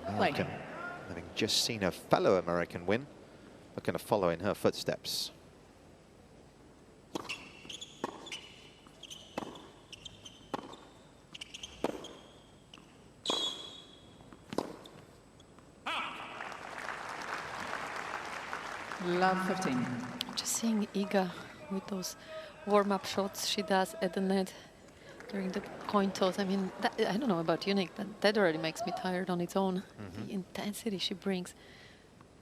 American, having just seen a fellow American win, looking to follow in her footsteps. Love 15. Just seeing Iga with those warm-up shots she does at the net during the coin toss. I mean, that, I don't know about you, Nick, that already makes me tired on its own. The intensity she brings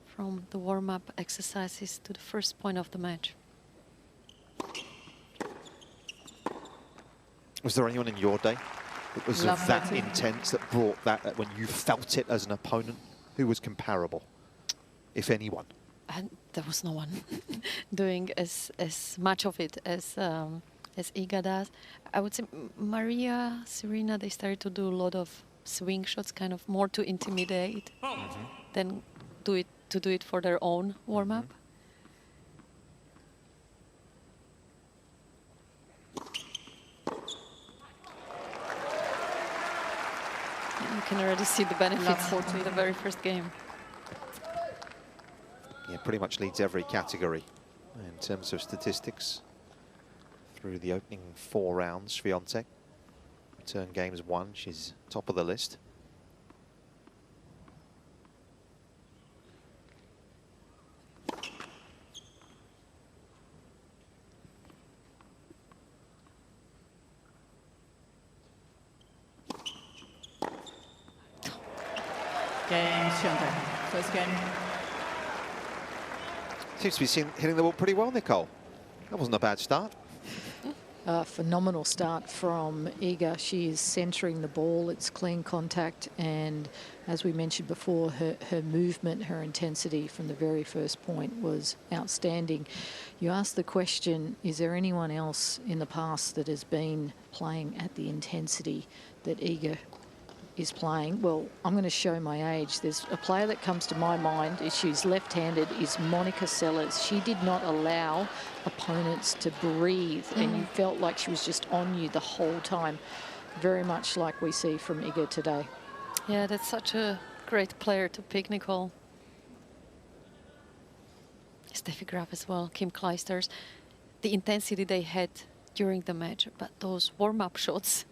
from the warm-up exercises to the first point of the match. Was there anyone in your day that was Love that 13. intense, that brought that when you felt it as an opponent? Who was comparable, if anyone? And there was no one doing as much of it as Iga does. I would say Maria, Serena, they started to do a lot of swing shots, kind of more to intimidate than do it for their own warm-up. You can already see the benefits in the very first game. Yeah, pretty much leads every category in terms of statistics. Through the opening 4 rounds, Swiatek. Return games 1, she's top of the list. Game, Swiatek. First game. Seems to be hitting the ball pretty well, Nicole. That wasn't a bad start. Phenomenal start from Iga. She is centering the ball. It's clean contact, and as we mentioned before, her movement, her intensity from the very first point was outstanding. You asked the question, is there anyone else in the past that has been playing at the intensity that Iga is playing? Well, I'm going to show my age. There's a player that comes to my mind, she's left-handed, is Monica Seles. She did not allow opponents to breathe, and you felt like she was just on you the whole time, very much like we see from Iga today. Yeah, that's such a great player to pick, Nicole. Steffi Graf as well, Kim Clijsters. The intensity they had during the match, but those warm-up shots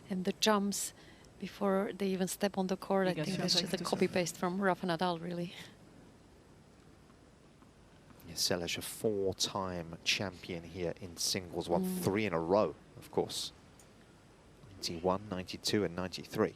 and the jumps before they even step on the court, I think that's just a copy-paste from Rafa Nadal, really. Yeah, Seles, a 4-time champion here in singles, won 3 in a row, of course. 91, 92, and 93.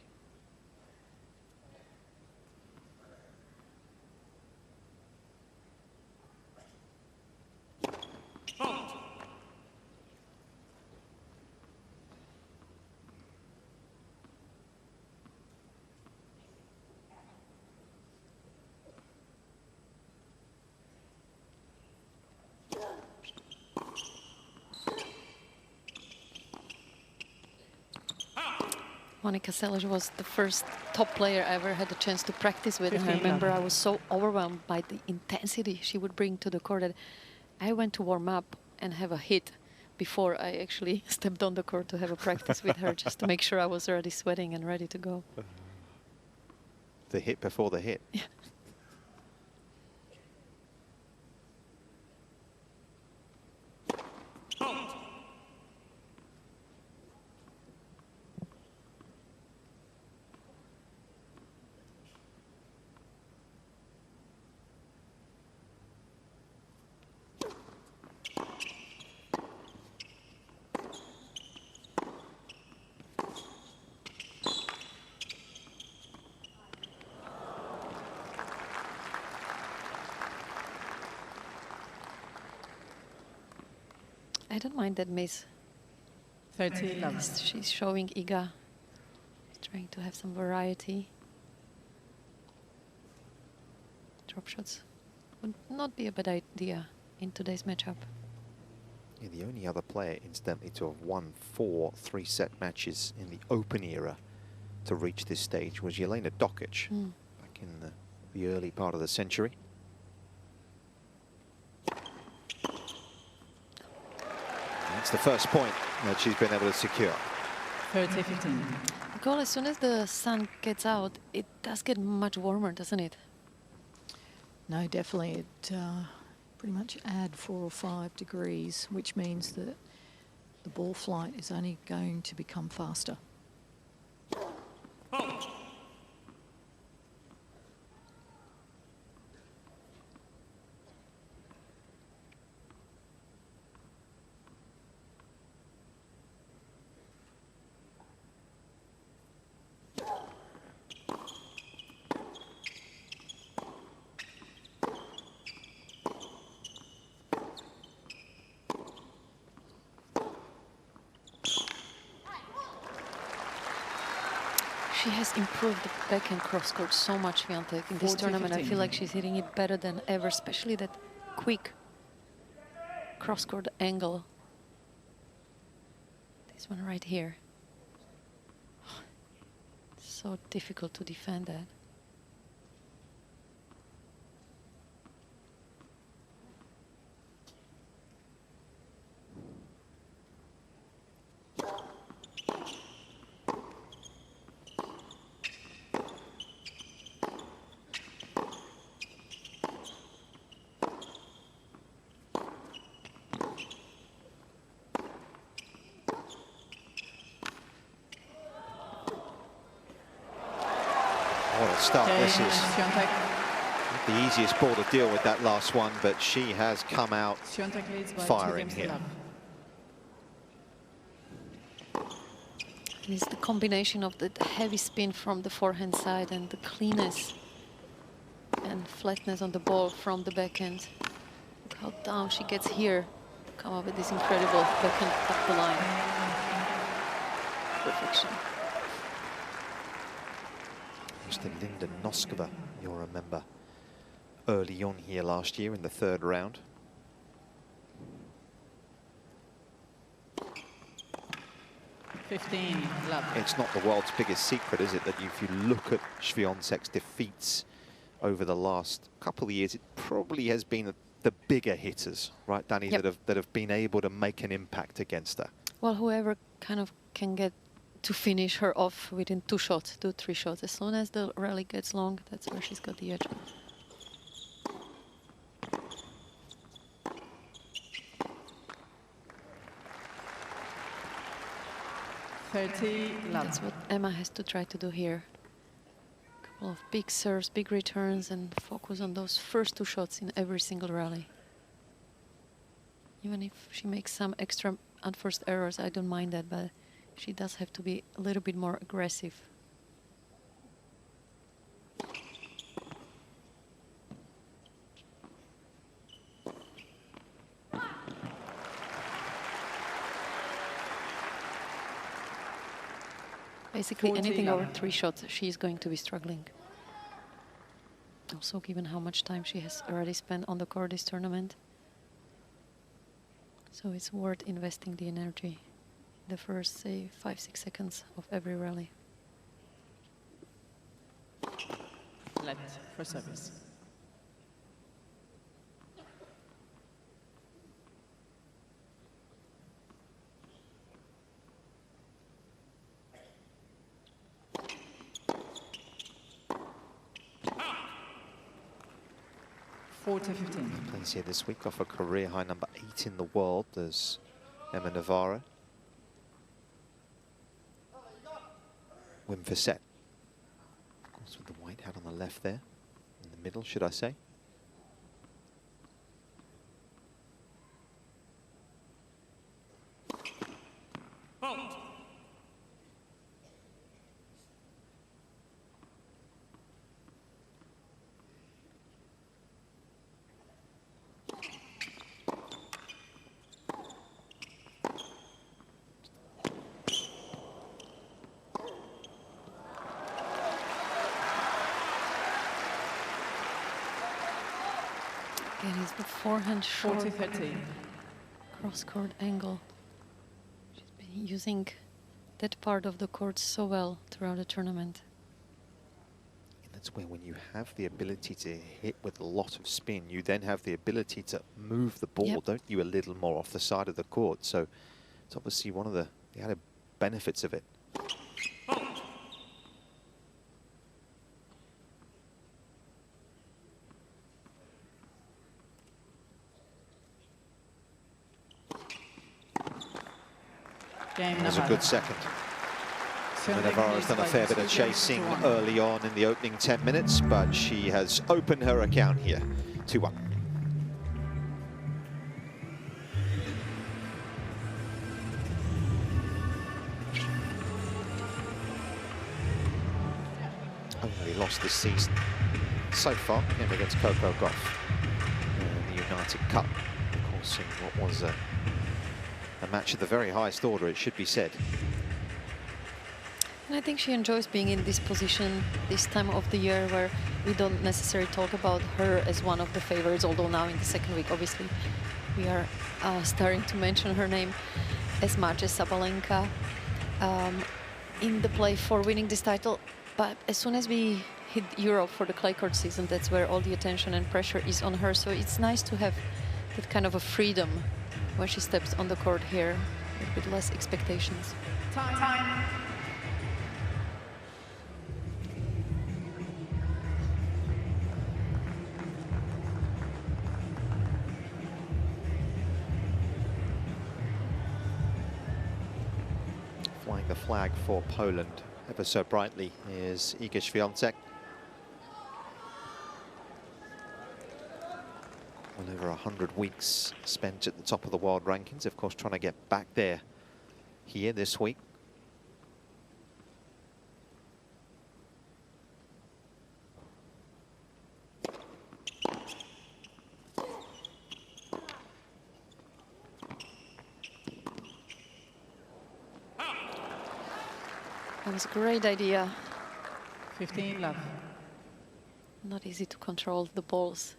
Monica Seles was the first top player I ever had a chance to practice with. And I remember I was so overwhelmed by the intensity she would bring to the court that I went to warm up and have a hit before I actually stepped on the court to have a practice with her, just to make sure I was already sweating and ready to go. The hit before the hit. Yeah. I don't mind that miss. 30 love. She's showing Iga, trying to have some variety. Drop shots would not be a bad idea in today's matchup. Yeah, the only other player, incidentally, to have won 4 3-set matches in the Open era to reach this stage was Jelena Dokic back in the early part of the century. That's the first point that she's been able to secure. 30-15. Nicole, as soon as the sun gets out, it does get much warmer, doesn't it? No, definitely. It pretty much add 4 or 5 degrees, which means that the ball flight is only going to become faster. She has improved the backhand cross-court so much, Swiatek. In this tournament, I feel like she's hitting it better than ever, especially that quick cross-court angle. This one right here. So difficult to defend that. What a start this Cain is. Swiatek. The easiest ball to deal with that last one, but she has come out Swiatek leads by 2 firing games to here. love. And it's the combination of the heavy spin from the forehand side and the cleanness and flatness on the ball from the backhand. Look how down she gets here to come up with this incredible backhand up the line. Perfection. Mr. Linda Noskova, you'll remember, early on here last year in the 3rd round. Love. It's not the world's biggest secret, is it, that if you look at Swiatek's defeats over the last couple of years, it probably has been the bigger hitters, right, Danny, Yep. that have been able to make an impact against her. Well, whoever kind of can get to finish her off within 2 shots, 2, 3 shots. As soon as the rally gets long, that's where she's got the edge. 30 love. That's what Emma has to try to do here. A couple of big serves, big returns, and focus on those first 2 shots in every single rally. Even if she makes some extra unforced errors, I don't mind that, but she does have to be a little bit more aggressive. Basically, anything over 3 shots, she is going to be struggling. Also, given how much time she has already spent on the court this tournament. So it's worth investing the energy in the first, say, 5-6 seconds of every rally. Let for service. To 15. Plays here this week off a career high number 8 in the world. There's Emma Navarro. Win for set. Of course, with the white hat on the left there. In the middle, should I say. Again, it's the forehand short 40-30. cross-court angle. She's been using that part of the court so well throughout the tournament. And that's where when you have the ability to hit with a lot of spin, you then have the ability to move the ball, don't you, a little more off the side of the court. So it's obviously one of the added benefits of it. Game It was a good second. Emma Navarro has done a fair bit of chasing early on in the opening 10 minutes, but she has opened her account here, 2-1. Only lost this season so far, game against Coco Gauff in the United Cup. Of course, in what was a match of the very highest order, it should be said. And I think she enjoys being in this position this time of the year where we don't necessarily talk about her as one of the favorites, although now in the second week, obviously, we are starting to mention her name as much as Sabalenka in the play for winning this title. But as soon as we hit Europe for the clay court season, that's where all the attention and pressure is on her. So it's nice to have that kind of a freedom when she steps on the court here, a bit less expectations. Time. Flying the flag for Poland ever so brightly is Iga Swiatek. Well over 100 weeks spent at the top of the world rankings, of course trying to get back there here this week. That was a great idea. 15 love. Not easy to control the balls.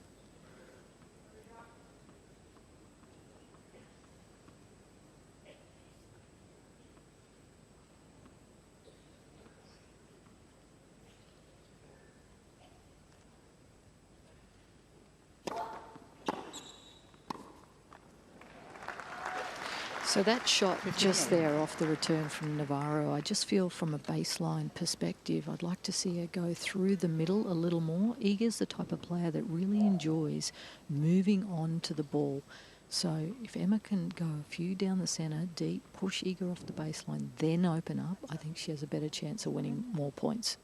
So that shot just there off the return from Navarro, I just feel from a baseline perspective, I'd like to see her go through the middle a little more. Iga's the type of player that really enjoys moving on to the ball. So if Emma can go a few down the centre, deep, push Iga off the baseline, then open up, I think she has a better chance of winning more points.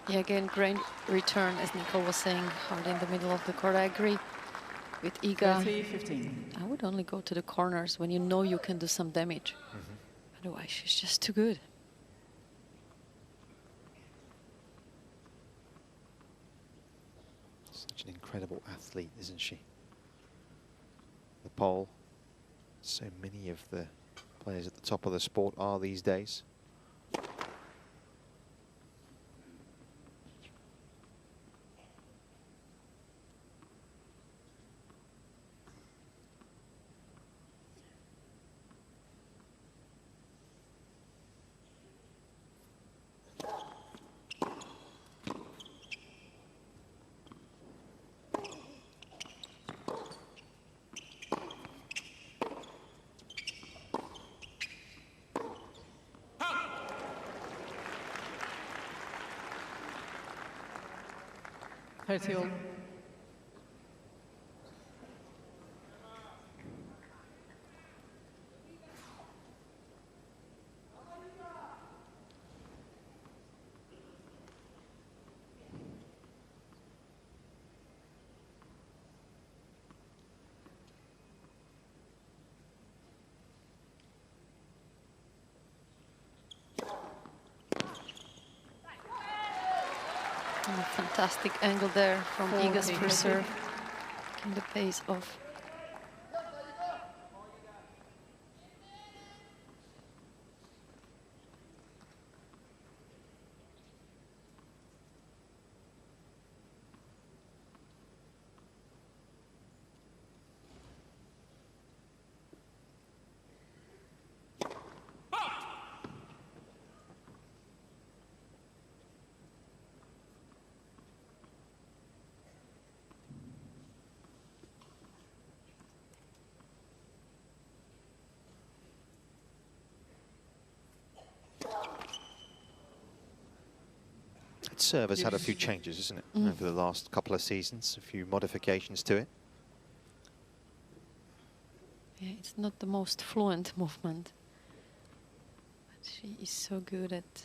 Yeah, again, great return, as Nicole was saying, hard in the middle of the court. I agree with Iga. 30-15. I would only go to the corners when you know you can do some damage. Otherwise, she's just too good. Such an incredible athlete, isn't she? The pole. So many of the players at the top of the sport are these days. Hertiol. A fantastic angle there from Iga's first serve, keeping the pace off. That serve has had a few changes, isn't it, over the last couple of seasons, a few modifications to it. Yeah, it's not the most fluent movement, but she is so good at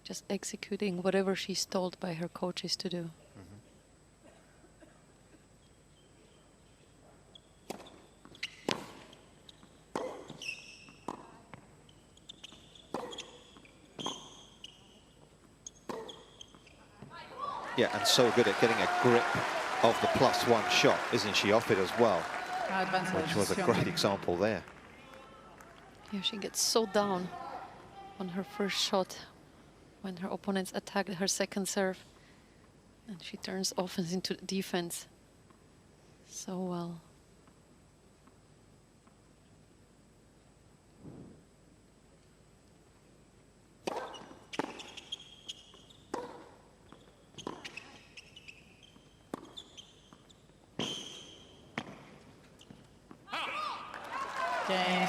just executing whatever she's told by her coaches to do. Yeah, and so good at getting a grip of the +1 shot, isn't she, off it as well? Which was a great example there. Yeah, she gets so down on her first shot when her opponents attack her second serve. And she turns offense into defense so well. Cain,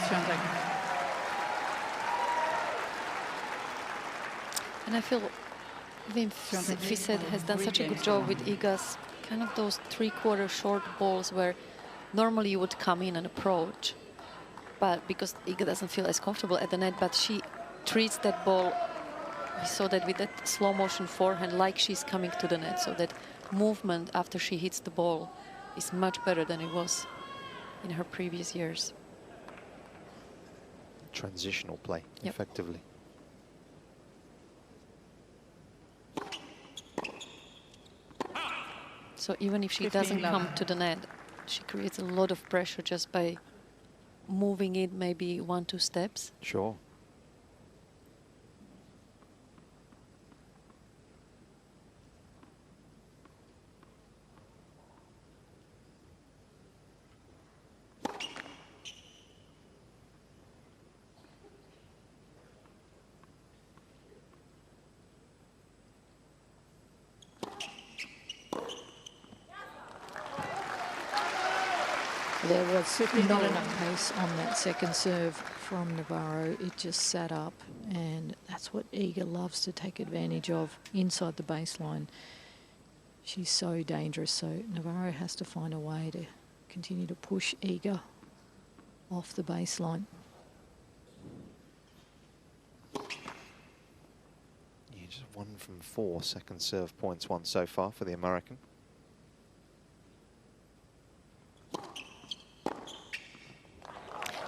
And I feel Wim Fissette has done such a good job with Iga's kind of those three-quarter short balls where normally you would come in and approach, but because Iga doesn't feel as comfortable at the net, but she treats that ball, we saw that with that slow motion forehand, like she's coming to the net, so that movement after she hits the ball is much better than it was in her previous years. Transitional play, effectively. So even if she doesn't come to the net, she creates a lot of pressure just by moving it maybe 1-2 steps. Sure. There was not enough pace on that second serve from Navarro. It just sat up, and that's what Iga loves to take advantage of inside the baseline. She's so dangerous, so Navarro has to find a way to continue to push Iga off the baseline. Yeah, just 1 from 4 second serve points won so far for the American.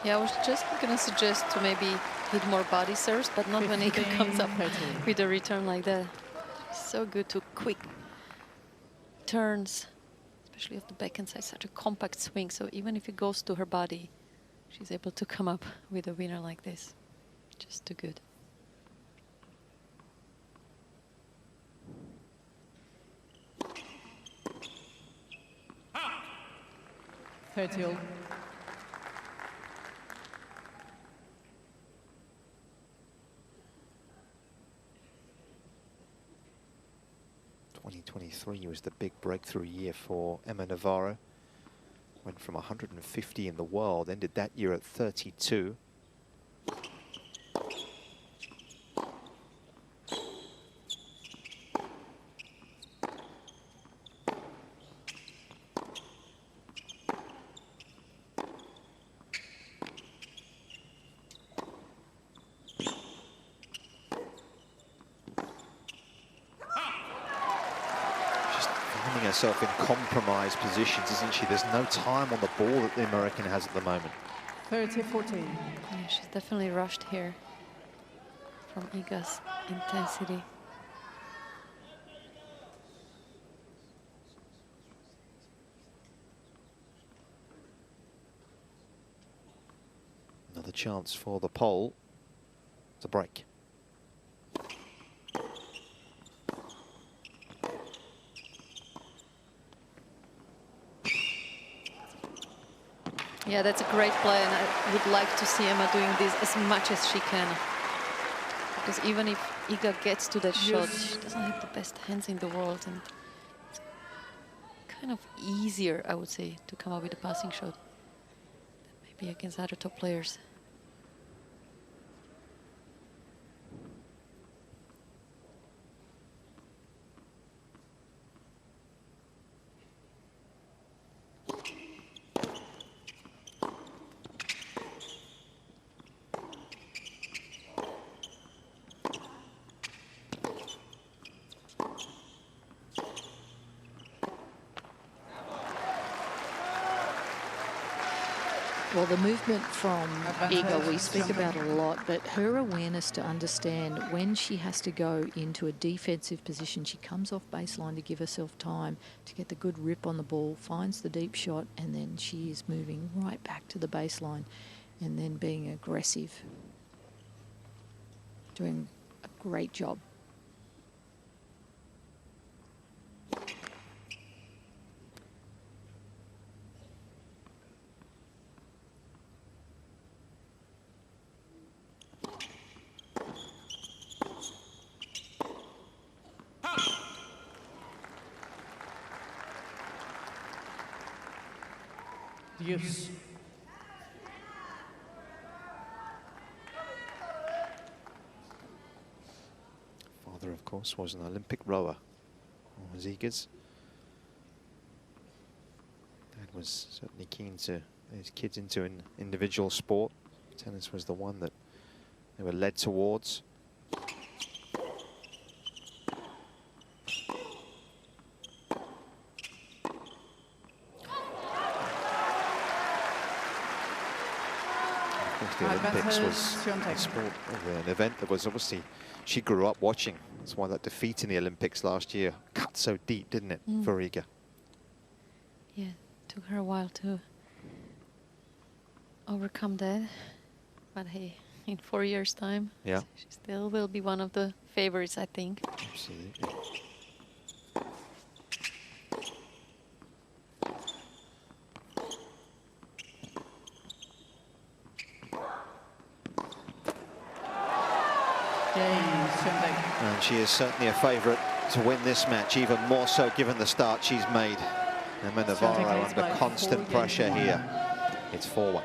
Yeah, I was just going to suggest to maybe hit more body serves, but not when Iga comes up with a return like that. So good to quick turns, especially off the backhand side, such a compact swing. So even if it goes to her body, she's able to come up with a winner like this. Just too good. Fertil. 2023 was the big breakthrough year for Emma Navarro. Went from 150 in the world, ended that year at 32. Herself in compromised positions, isn't she? There's no time on the ball that the American has at the moment. 30-14. Yeah, she's definitely rushed here from Iga's intensity. Another chance for the pole to break. Yeah, that's a great play, and I would like to see Emma doing this as much as she can. Because even if Iga gets to that shot, she doesn't have the best hands in the world, and it's kind of easier, I would say, to come up with a passing shot than maybe against other top players. Well, the movement from Iga, we speak about a lot, but her awareness to understand when she has to go into a defensive position, she comes off baseline to give herself time to get the good rip on the ball, finds the deep shot, and then she is moving right back to the baseline and then being aggressive. Doing a great job. Use. Father, of course, was an Olympic rower. Was Iga's. Dad was certainly keen to get his kids into an individual sport. Tennis was the one that they were led towards. The Olympics was a sport, an event that was obviously she grew up watching. That's why that defeat in the Olympics last year cut so deep, didn't it, for Iga? Yeah, it took her a while to overcome that. But hey, in 4 years' time, yeah, she still will be one of the favorites, I think. Absolutely. And she is certainly a favourite to win this match, even more so given the start she's made. Emma Navarro under constant pressure here. It's 4-1.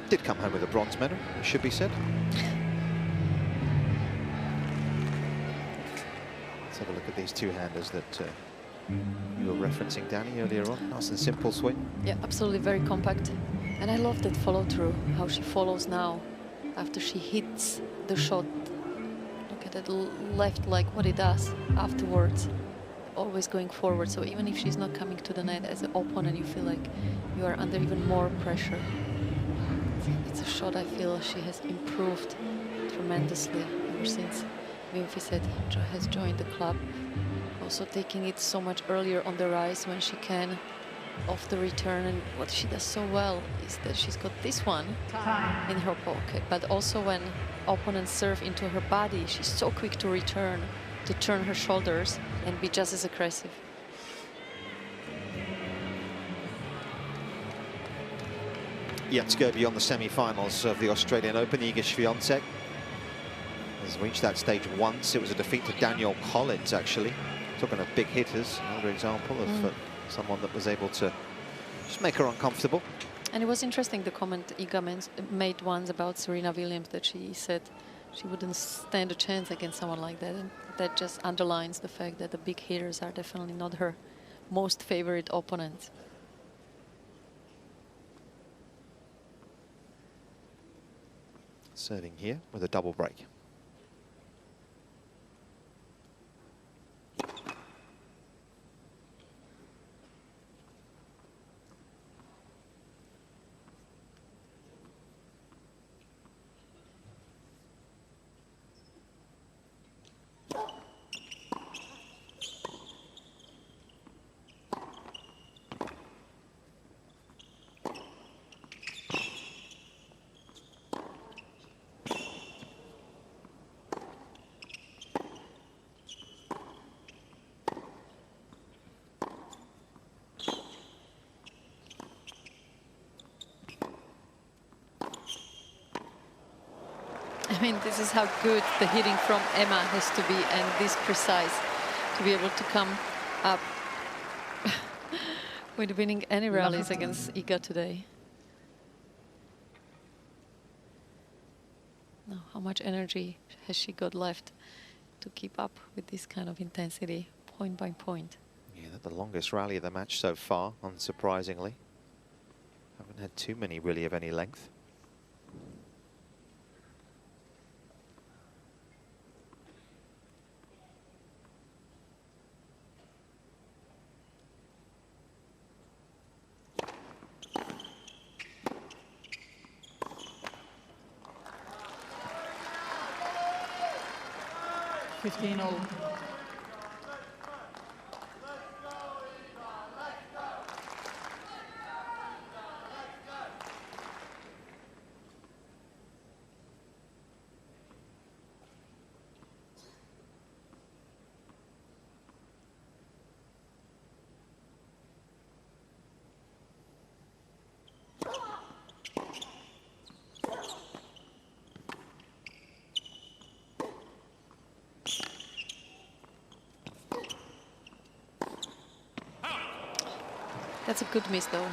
Did come home with a bronze medal, it should be said. Let's have a look at these two-handers that you were referencing, Danny, earlier on. Nice and simple swing. Yeah, absolutely, very compact. And I love that follow-through, how she follows now after she hits the shot. Look at that left leg, what it does afterwards. Always going forward, so even if she's not coming to the net as an opponent, you feel like you are under even more pressure. It's a shot I feel she has improved tremendously ever since Memphis has joined the club. Also taking it so much earlier on the rise when she can, off the return. And what she does so well is that she's got this one in her pocket, but also when opponents serve into her body, she's so quick to return, to turn her shoulders and be just as aggressive. Yet to go beyond the semi-finals of the Australian Open, Iga Swiatek has reached that stage once. It was a defeat to Danielle Collins, actually. Talking of big hitters, another example of someone that was able to just make her uncomfortable. And it was interesting, the comment Iga made once about Serena Williams, that she said she wouldn't stand a chance against someone like that. And that just underlines the fact that the big hitters are definitely not her most favorite opponents. Serving here with a double break. I mean, this is how good the hitting from Emma has to be, and this precise, to be able to come up with winning any rallies against Iga today. Now, how much energy has she got left to keep up with this kind of intensity, point by point? Yeah, the longest rally of the match so far, unsurprisingly. Haven't had too many really of any length. 15 all. That's a good miss, though. You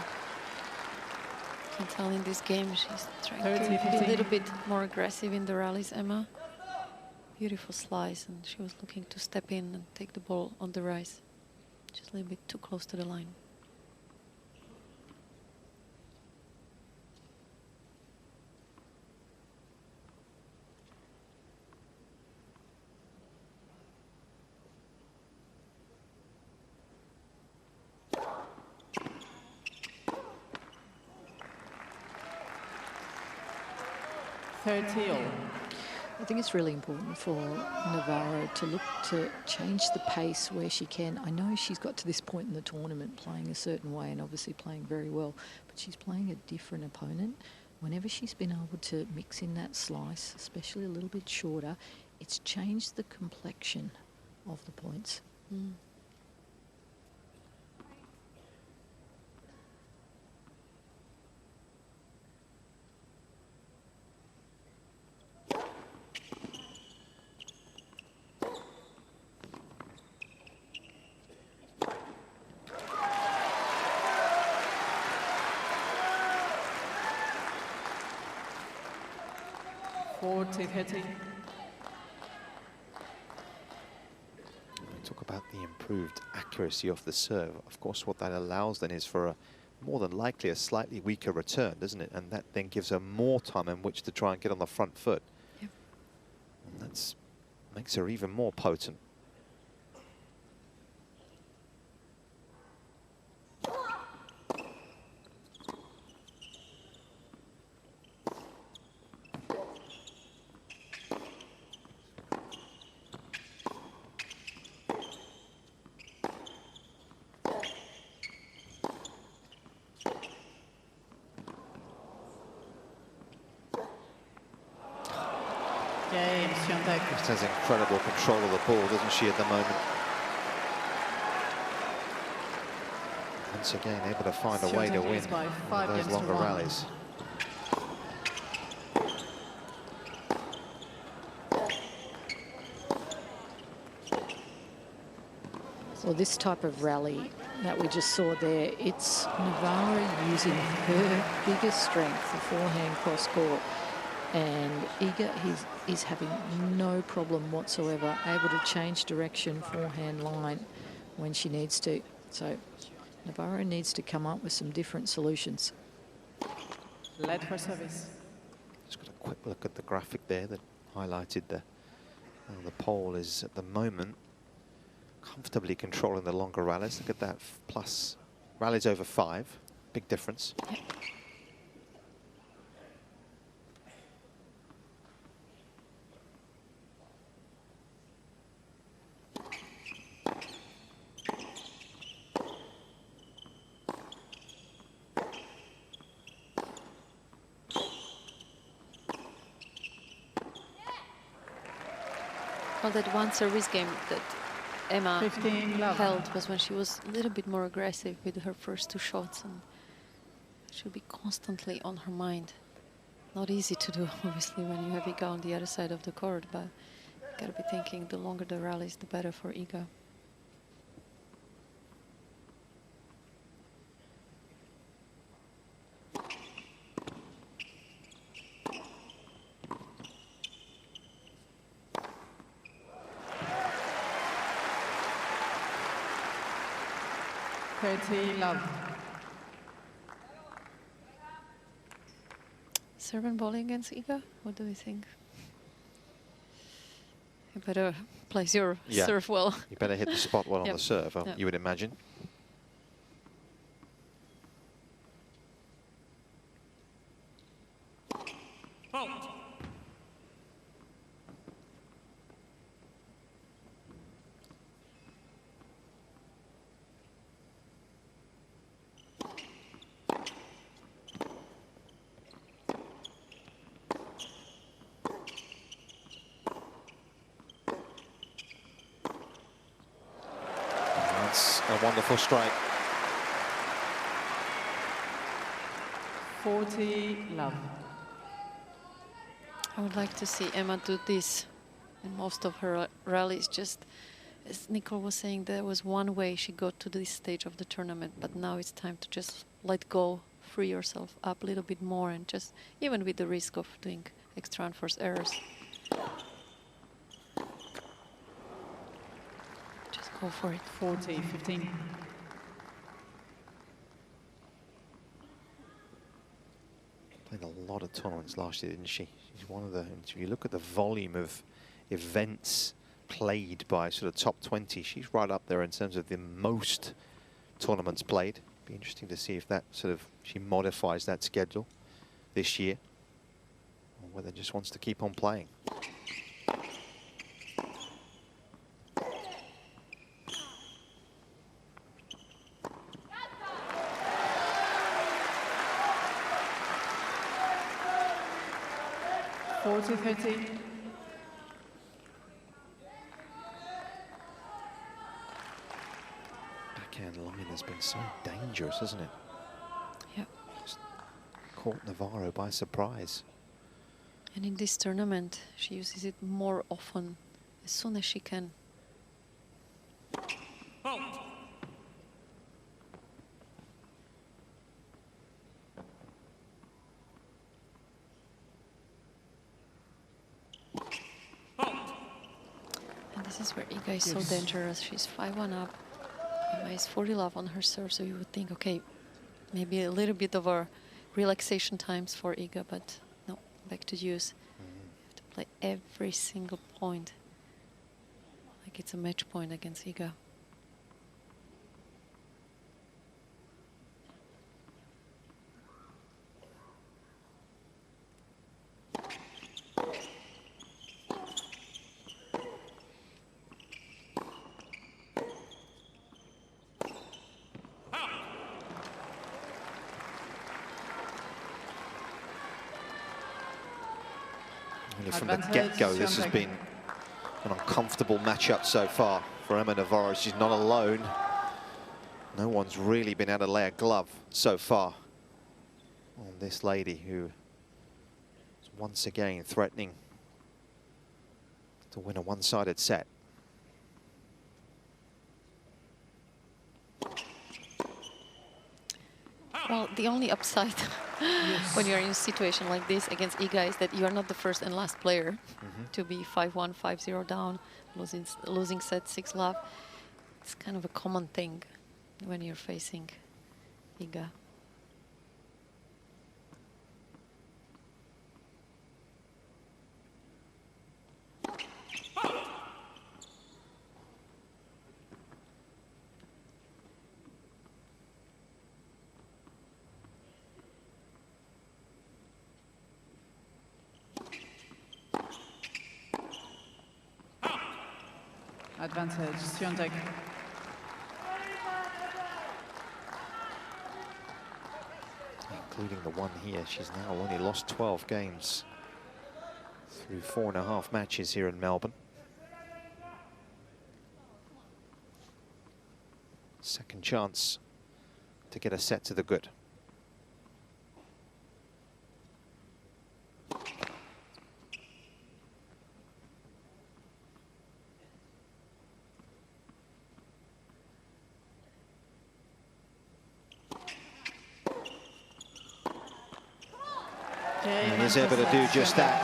can tell in this game she's trying to be a 15. little bit more aggressive in the rallies, Emma. Beautiful slice, and she was looking to step in and take the ball on the rise. Just a little bit too close to the line. I think it's really important for Navarro to look to change the pace where she can. I know she's got to this point in the tournament playing a certain way and obviously playing very well, but she's playing a different opponent. Whenever she's been able to mix in that slice, especially a little bit shorter, it's changed the complexion of the points. Mm. Talk about the improved accuracy of the serve. Of course, what that allows then is for a more than likely a slightly weaker return, doesn't it? And that then gives her more time in which to try and get on the front foot. Yep. And that makes her even more potent. Just has incredible control of the ball, doesn't she, at the moment? Once again, able to find a way to win those longer rallies. So this type of rally that we just saw there, it's Navarro using her biggest strength, the forehand cross-court. And Iga is having no problem whatsoever, able to change direction, forehand line when she needs to. So Navarro needs to come up with some different solutions. Led for service. Just got a quick look at the graphic there that highlighted the pole is at the moment comfortably controlling the longer rallies. Look at that, plus rallies over 5, big difference. Yep. Well, that one service game that Emma held was when she was a little bit more aggressive with her first 2 shots, and it should be constantly on her mind. Not easy to do, obviously, when you have Iga on the other side of the court, but you gotta be thinking the longer the rallies, the better for Iga. Love. Serve and volley against Iga? What do we think? You better place your serve well. You better hit the spot well on Yep. the serve, Yep. you would imagine. lands a wonderful strike. 40 love. I would like to see Emma do this in most of her rallies. Just as Nicole was saying, there was one way she got to this stage of the tournament, but now it's time to just let go, free yourself up a little bit more, and just, even with the risk of doing extra unforced errors, just go for it. 40, 15. Played a lot of tournaments last year, didn't she? She's one of the, if you look at the volume of events played by sort of top 20, she's right up there in terms of the most tournaments played. Be interesting to see if that sort of, she modifies that schedule this year, or whether just wants to keep on playing. Forty, 30. Backhand line has been so dangerous, hasn't it? Yep. Just caught Navarro by surprise. And in this tournament, she uses it more often, as soon as she can. And this is where Iga is so dangerous. She's 5-1 up. Emma is 40 love on her serve, so you would think, okay, maybe a little bit of a relaxation times for Iga, but no, back to use. You have to play every single point like it's a match point against Iga. From the get-go, this has been an uncomfortable matchup so far for Emma Navarro. She's not alone. No one's really been able to lay a glove so far on this lady, who is once again threatening to win a one-sided set. Well, the only upside when you're in a situation like this against Iga is that you are not the first and last player to be 5-1, 5-0 down, losing set 6 love. It's kind of a common thing when you're facing Iga. Advantage, Swiatek. Including the one here, she's now only lost 12 games through 4.5 matches here in Melbourne. Second chance to get a set to the good. And is able to do just that.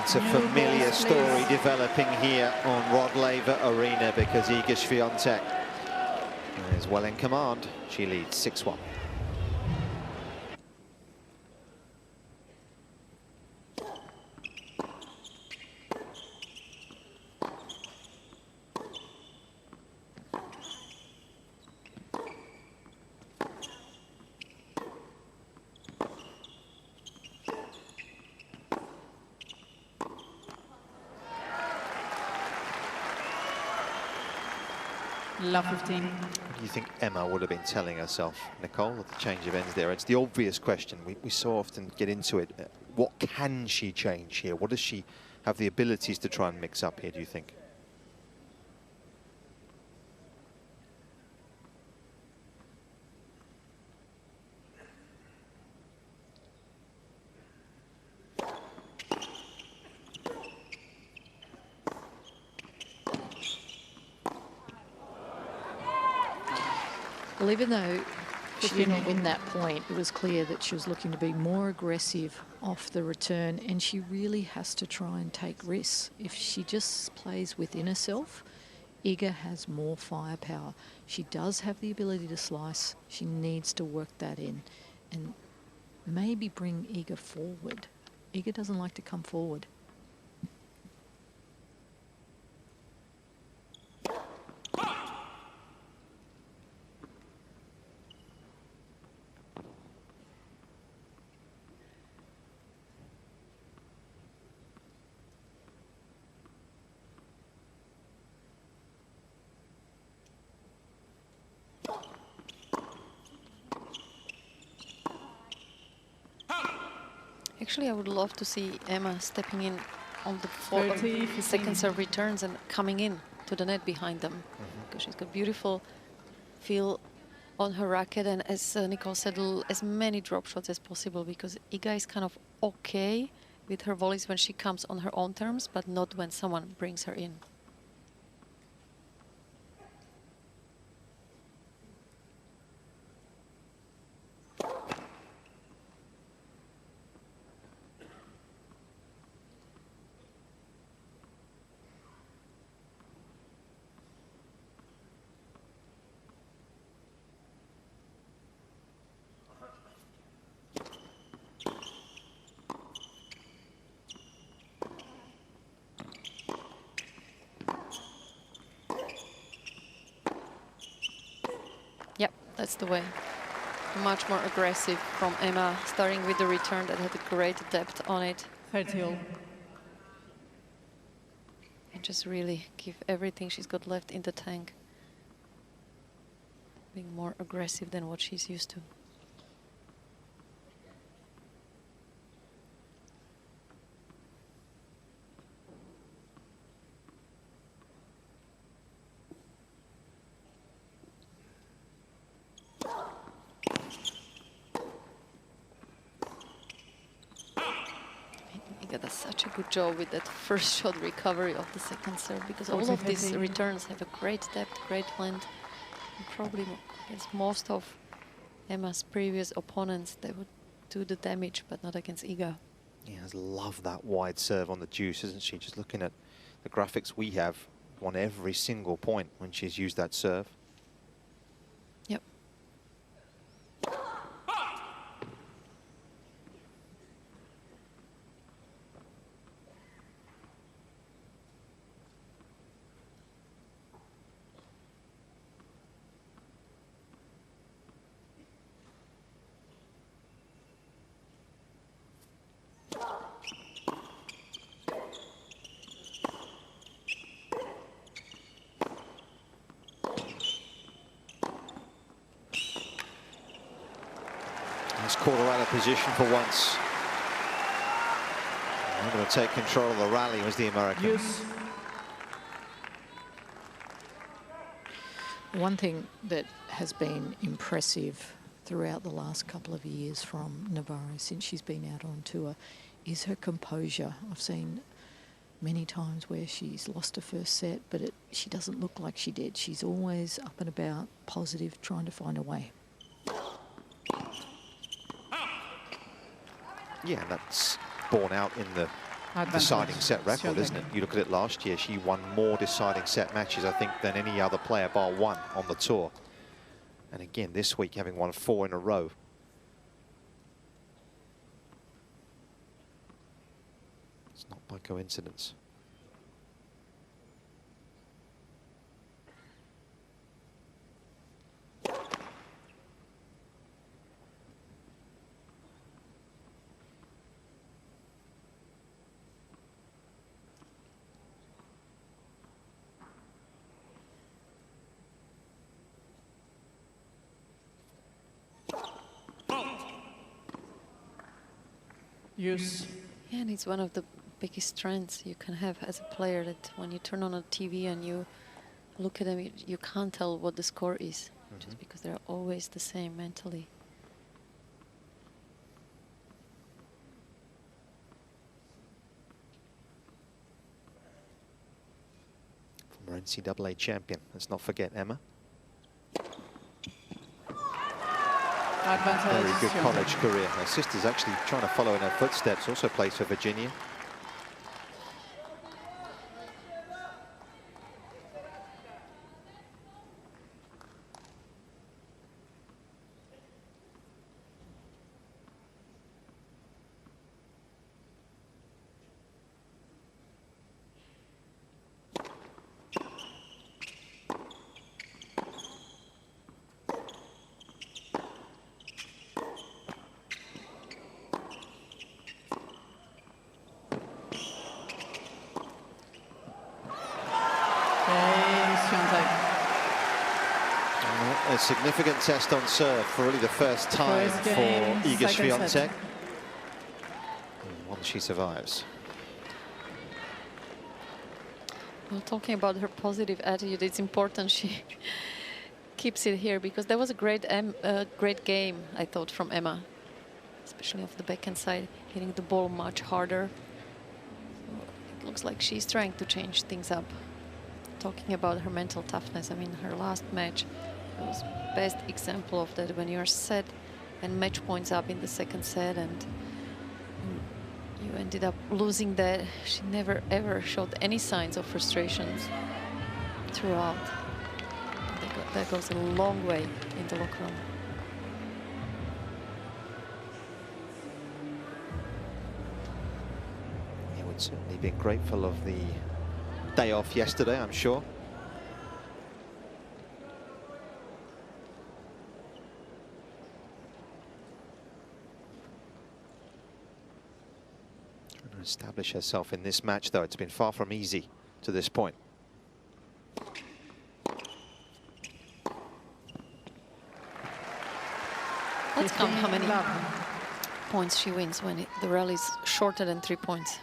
It's a familiar story developing here on Rod Laver Arena, because Iga Swiatek is well in command. She leads 6-1. Love 15. What do you think Emma would have been telling herself, Nicole, at the change of ends there? It's the obvious question. We so often get into it. What can she change here? What does she have the abilities to try and mix up here, do you think? Well, even though she 15 didn't all. win that point, it was clear that she was looking to be more aggressive off the return, and she really has to try and take risks. If she just plays within herself, Iga has more firepower. She does have the ability to slice. She needs to work that in and maybe bring Iga forward. Iga doesn't like to come forward. Actually, I would love to see Emma stepping in on the 30, 15. second serve returns and coming in to the net behind them. Because she's got beautiful feel on her racket, and as Nicole said, as many drop shots as possible, because Iga is kind of okay with her volleys when she comes on her own terms, but not when someone brings her in. That's the way. Much more aggressive from Emma, starting with the return that had a great depth on it. 30 all. And just really give everything she's got left in the tank. Being more aggressive than what she's used to. Iga does such a good job with that first shot recovery of the second serve, because all of these returns have a great depth, great length. And probably against most of Emma's previous opponents, they would do the damage, but not against Iga. Yeah, I love that wide serve on the deuce, isn't she? Just looking at the graphics we have, won every single point when she's used that serve. Yep. He's caught her out of position for once. I'm going to take control of the rally was the American. Use. One thing that has been impressive throughout the last couple of years from Navarro since she's been out on tour is her composure. I've seen many times where she's lost her first set, but she doesn't look like she did. She's always up and about, positive, trying to find a way. Yeah, and that's borne out in the deciding set record, isn't it? You look at it last year, she won more deciding set matches, I think, than any other player bar one on the tour. And again, this week, having won 4 in a row. It's not by coincidence. Use. Yeah, and it's one of the biggest strengths you can have as a player, that when you turn on a TV and you look at them, you can't tell what the score is, just because they're always the same mentally. Former NCAA champion, let's not forget Emma. Advantage. Very good college career. Her sister's actually trying to follow in her footsteps, also plays for Virginia. Cain, Swiatek. A significant test on serve for really the first time First for game, Iga second set. Swiatek. One she survives. Well, talking about her positive attitude, it's important she keeps it here, because there was a great game, I thought, from Emma, especially off the backhand side, hitting the ball much harder. So it looks like she's trying to change things up. Talking about her mental toughness, I mean, her last match was best example of that, when you're set and match points up in the second set and you ended up losing that. She never ever showed any signs of frustrations throughout. That goes a long way in the locker room. He would certainly be grateful of the day off yesterday, I'm sure. Trying to establish herself in this match, though. It's been far from easy to this point. Let's count how many points she wins when the rally is shorter than 3 points.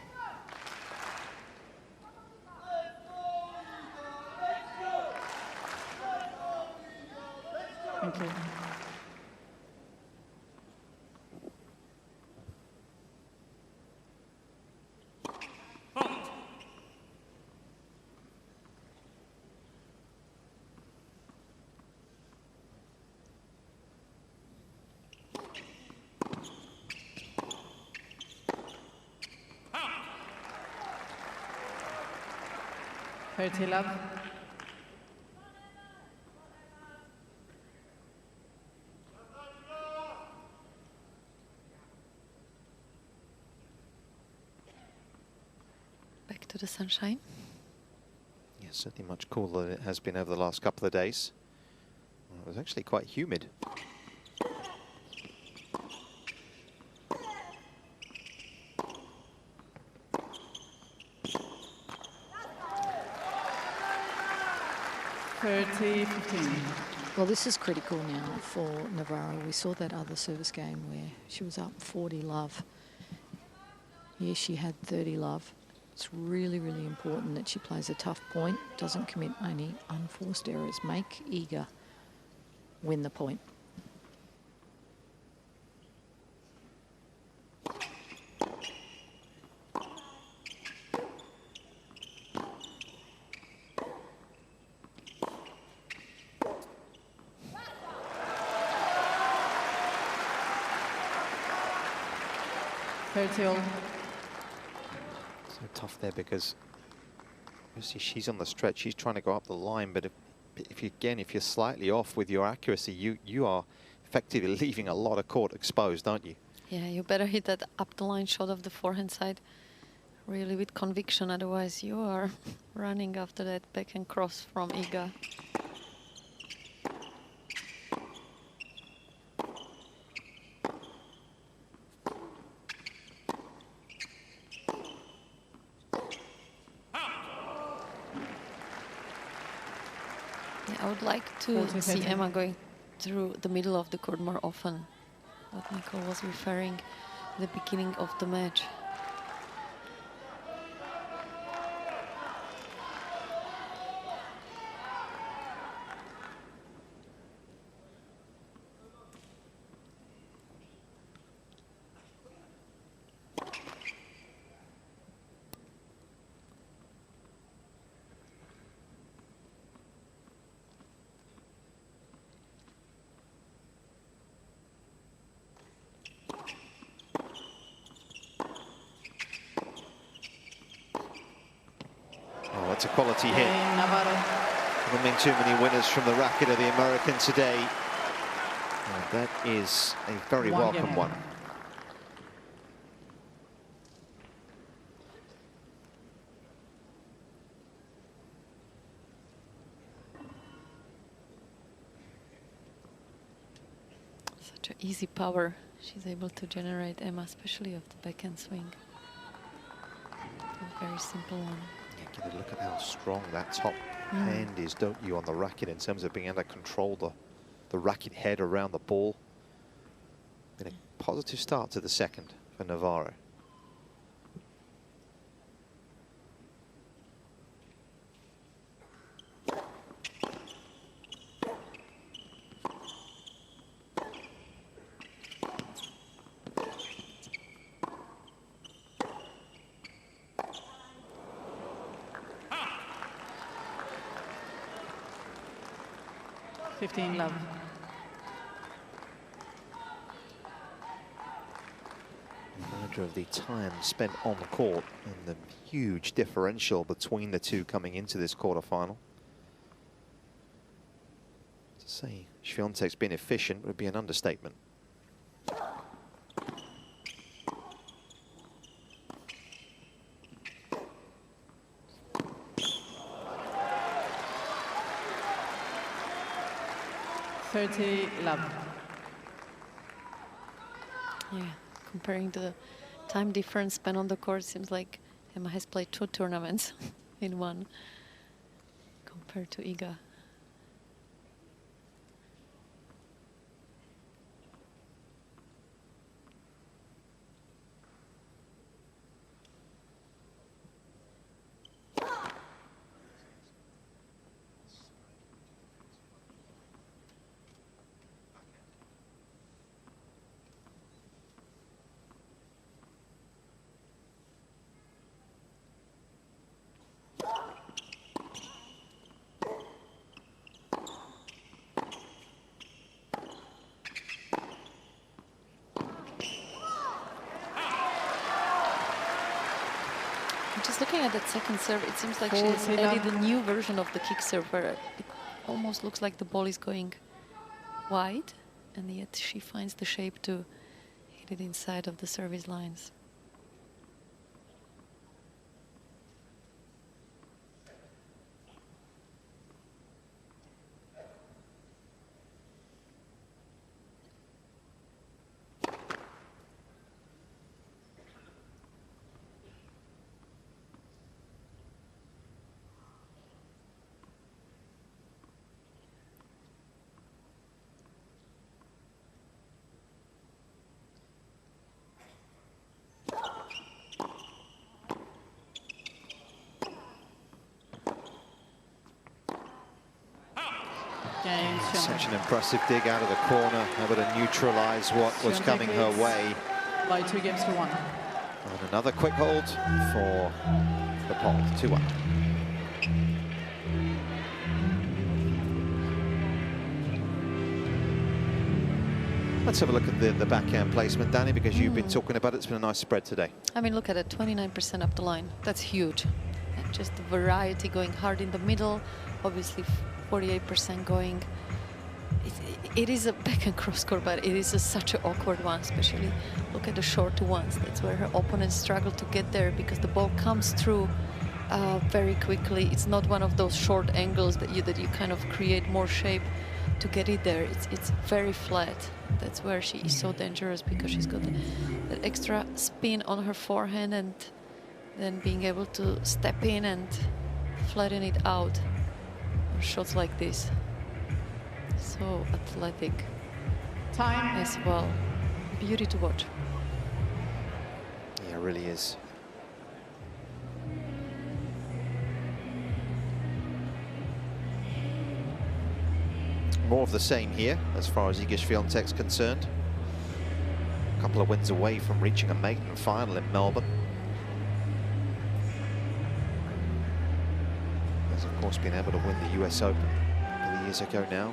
Thank you. Love. Back to the sunshine. Yes, certainly much cooler than it has been over the last couple of days. Well, it was actually quite humid. Well, this is critical now for Navarro. We saw that other service game where she was up 40 love. Yes, she had 30 love. It's really, really important that she plays a tough point, doesn't commit any unforced errors, make Iga win the point. So tough there, because obviously she's on the stretch, she's trying to go up the line, but if you're slightly off with your accuracy, you are effectively leaving a lot of court exposed, aren't you? Yeah, you better hit that up the line shot of the forehand side really with conviction, otherwise you are running after that backhand cross from Iga. I would like to see Emma going through the middle of the court more often. What Nicole was referring at the beginning of the match. That's a quality hit. Emma Navarro. Haven't been too many winners from the racket of the American today. And that is a very welcome one. Such an easy power she's able to generate, Emma, especially of the backhand swing. A very simple one. Yeah, give a look at how strong that top hand is, don't you, on the racket in terms of being able to control the racket head around the ball. Been a positive start to the second for Navarro. Love. Reminder of the time spent on the court and the huge differential between the two coming into this quarterfinal. To say Swiatek's been efficient would be an understatement. Love. Yeah, comparing the time difference spent on the court, seems like Emma has played 2 tournaments in one compared to Iga. Just looking at that second serve, it seems like she's added a new version of the kick serve where it almost looks like the ball is going wide, and yet she finds the shape to hit it inside of the service lines. Such an impressive dig out of the corner, able to neutralize what was coming her way. By 2 games to 1. And another quick hold for the pot, 2-1. Let's have a look at the backhand placement, Danny, because you've been talking about it. It's been a nice spread today. I mean, look at it, 29% up the line. That's huge. And just the variety going hard in the middle, obviously 48% going. It is a backhand cross court, but it is such an awkward one, especially look at the short ones. That's where her opponents struggle to get there because the ball comes through very quickly. It's not one of those short angles that you kind of create more shape to get it there. It's very flat. That's where she is so dangerous, because she's got that extra spin on her forehand and then being able to step in and flatten it out. Shots like this. So athletic. Time as well. Beauty to watch. Yeah, it really is. More of the same here as far as Iga Swiatek's concerned. A couple of wins away from reaching a maiden final in Melbourne. Has of course been able to win the US Open a couple of years ago now.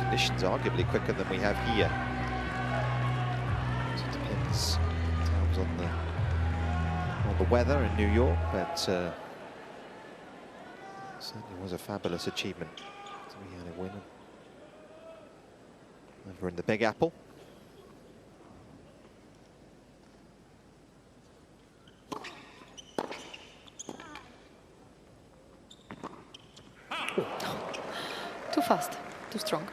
Conditions arguably quicker than we have here. So it depends on the weather in New York, but Certainly was a fabulous achievement to be able to win over in the Big Apple. Too fast, too strong.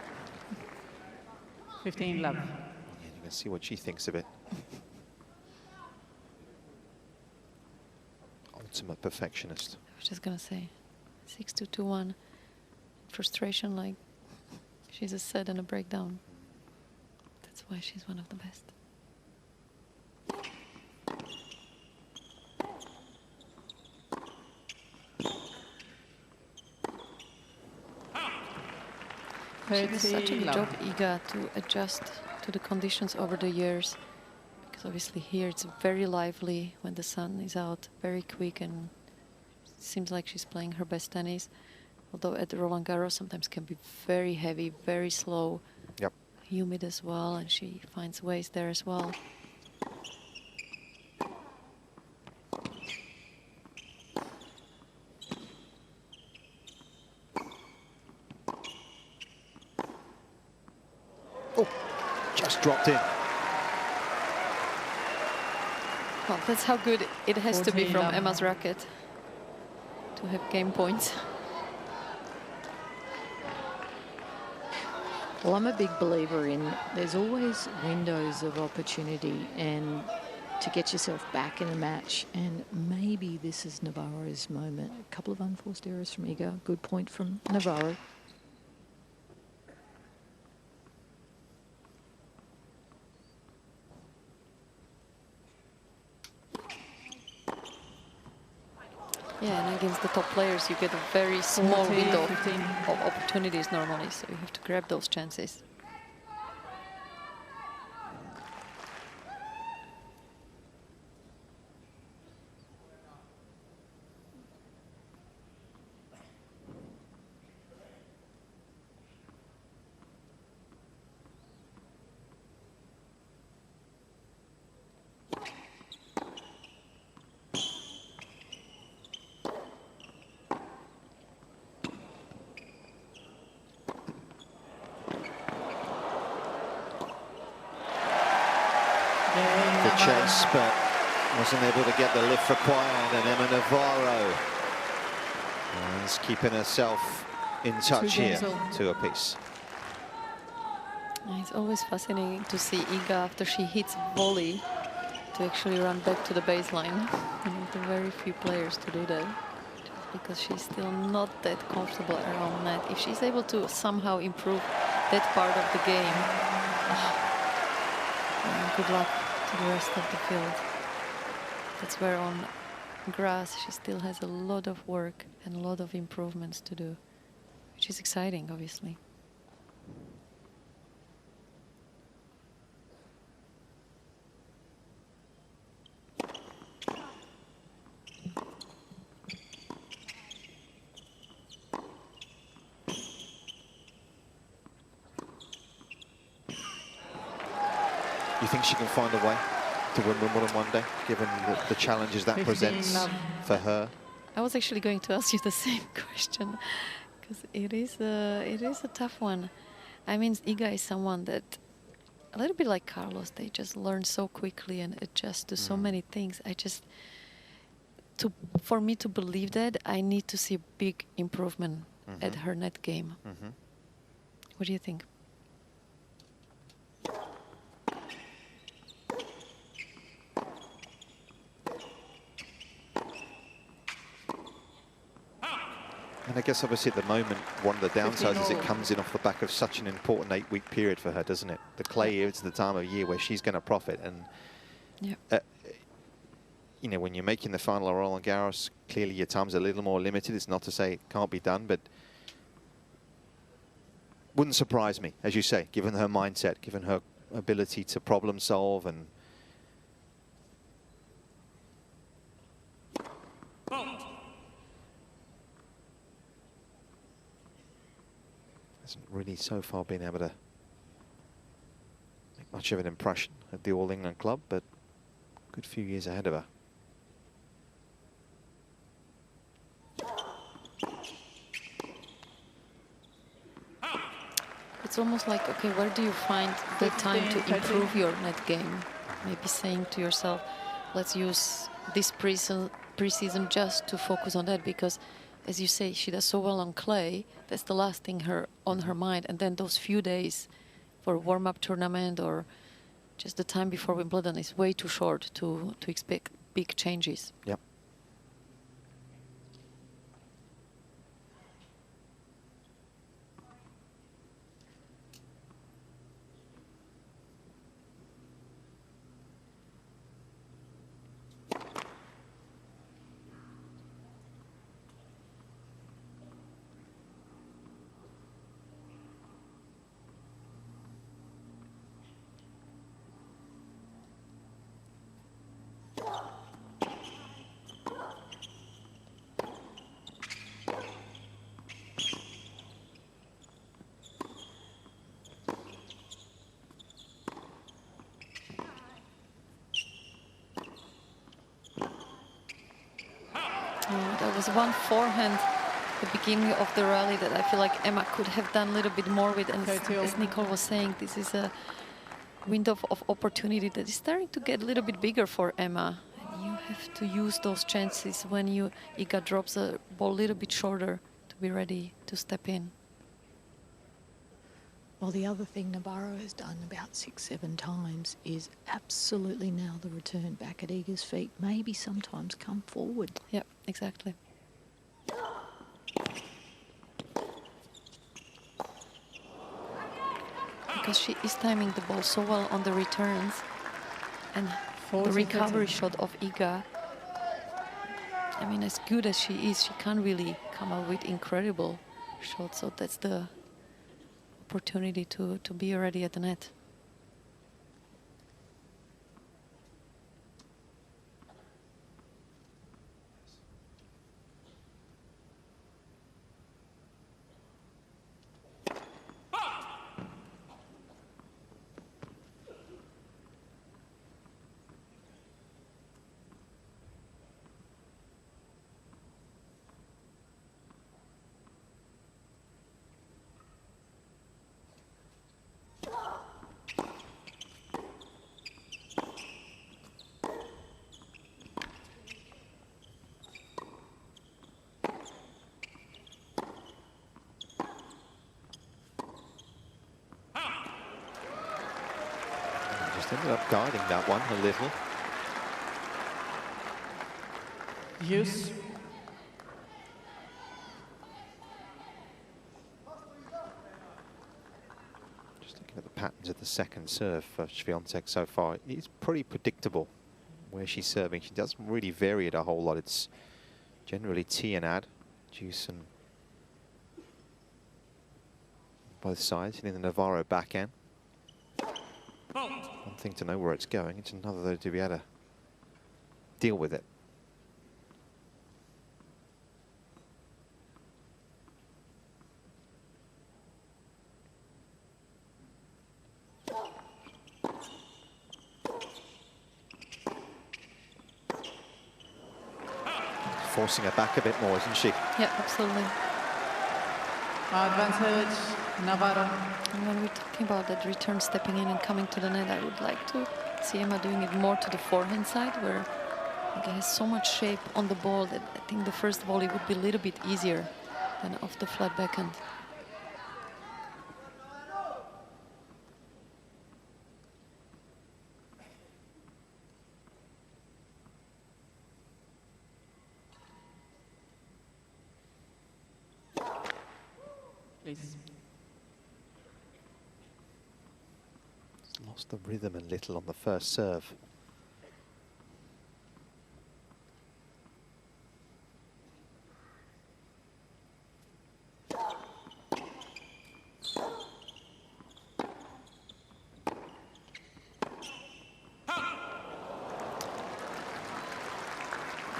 15 love. Yeah, you can see what she thinks of it. Ultimate perfectionist. I was just gonna say, 6-2, 2-1. Frustration, like she's a set and a breakdown. That's why she's one of the best. She did such a good job, Iga, to adjust to the conditions over the years. Because obviously here it's very lively when the sun is out, very quick, and it seems like she's playing her best tennis. Although at Roland Garros sometimes can be very heavy, very slow, yep, humid as well, and she finds ways there as well. Oh, just dropped in. Well, that's how good it has to be 14 from love. Emma's racket to have game points. Well, I'm a big believer in there's always windows of opportunity and to get yourself back in a match. And maybe this is Navarro's moment. A couple of unforced errors from Iga. Good point from Navarro. Yeah, and against the top players, you get a very small 14, window 15. of opportunities normally, so you have to grab those chances. The chase, but wasn't able to get the lift required, and Emma Navarro is keeping herself in touch here, games all. 2 apiece. It's always fascinating to see Iga after she hits volley to actually run back to the baseline. One of the very few players to do that, just because she's still not that comfortable around net. If she's able to somehow improve that part of the game, good luck to the rest of the field. That's where on grass she still has a lot of work and a lot of improvements to do, which is exciting, obviously. You think she can find a way to win Wimbledon one day, given the challenges that 15 presents love. for her? I was actually going to ask you the same question, because it is a tough one. I mean, Iga is someone that, a little bit like Carlos, they just learn so quickly and adjust to so many things. For me to believe that, I need to see a big improvement at her net game. What do you think? And I guess obviously at the moment, one of the downsides is it comes in off the back of such an important 8-week period for her, doesn't it? The clay is the time of year where she's going to profit. And, you know, when you're making the final of Roland Garros, clearly your time's a little more limited. It's not to say it can't be done, but wouldn't surprise me, as you say, given her mindset, given her ability to problem solve and hasn't really so far been able to make much of an impression at the All England club, but a good few years ahead of her. it's almost like, okay, where do you find the time to 15, improve your net game? Maybe saying to yourself, let's use this preseason just to focus on that, because as you say, she does so well on clay. That's the last thing on her mind. And then those few days for a warm-up tournament or just the time before Wimbledon is way too short to expect big changes. Yep. There was one forehand at the beginning of the rally that I feel like Emma could have done a little bit more with. And as Nicole was saying, this is a window of opportunity that is starting to get a little bit bigger for Emma. And you have to use those chances when Iga drops a ball a little bit shorter to be ready to step in. Well, the other thing Navarro has done about 6-7 times is absolutely nail the return back at Iga's feet. Maybe sometimes come forward. Yep, exactly. Because she is timing the ball so well on the returns, and the recovery shot of Iga, I mean, as good as she is, she can't really come up with incredible shots. So that's the opportunity to be already at the net. Ended up guiding that one a little. Use. Just looking at the patterns of the second serve for Swiatek so far, it's pretty predictable where she's serving. She doesn't really vary it a whole lot. It's generally tee and ad, juice and both sides, hitting the Navarro backhand. One thing to know where it's going, it's another though to be able to deal with it. Forcing her back a bit more, isn't she? Yeah, absolutely. Advantage, Navarro. And when we're talking about that return stepping in and coming to the net, I would like to see Emma doing it more to the forehand side, where Iga has so much shape on the ball that I think the first volley would be a little bit easier than off the flat backhand. Please. Lost the rhythm a little on the first serve.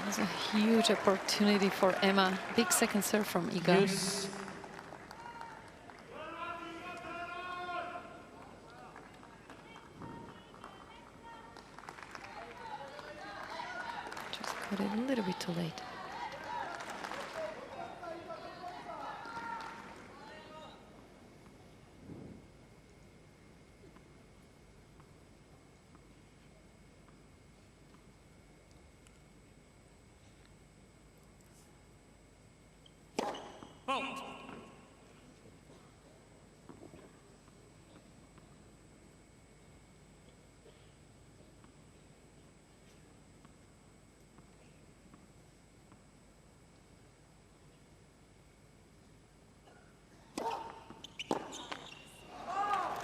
That's a huge opportunity for Emma. Big second serve from Iga. Use. Got it a little bit too late.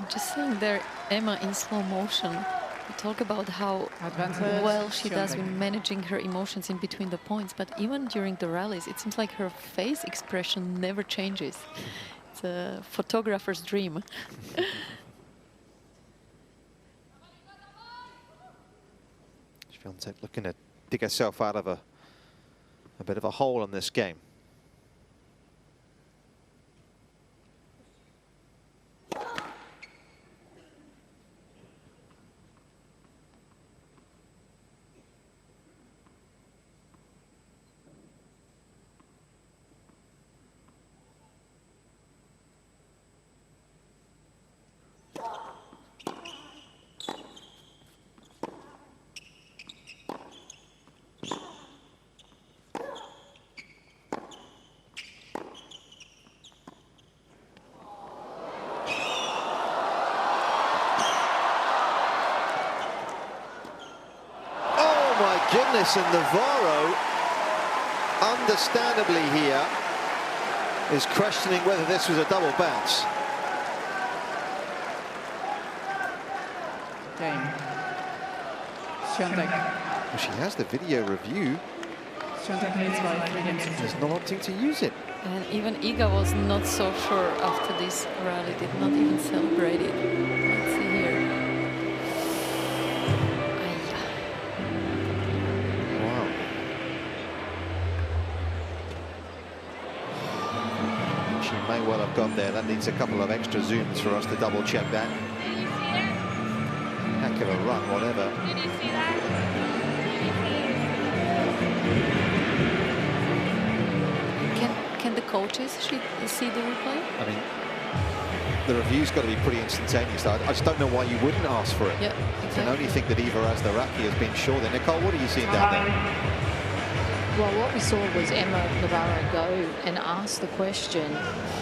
Just seeing there Emma in slow motion. We talk about how Advantage, well she does Swiatek. in managing her emotions in between the points, but even during the rallies, it seems like her face expression never changes. It's a photographer's dream. Swiatek looking to dig herself out of a bit of a hole in this game. Goodness, and Navarro, understandably here, is questioning whether this was a double bounce. Cain. Swiatek. Well, she has the video review. Swiatek leads by 3 games to 2. She's not opting to use it. And even Iga was not so sure after this rally, did not even celebrate it. Let's see here. Wow. She may well have got there. That needs a couple of extra zooms for us to double check that. Heck of a run, whatever. Did you see that? Can the coaches see the replay? I mean, the review's got to be pretty instantaneous. I just don't know why you wouldn't ask for it. Yeah, I can exactly. only think that Eva Asdaraki has been sure there. Nicole, what are you seeing down there? Well, what we saw was Emma Navarro go and ask the question,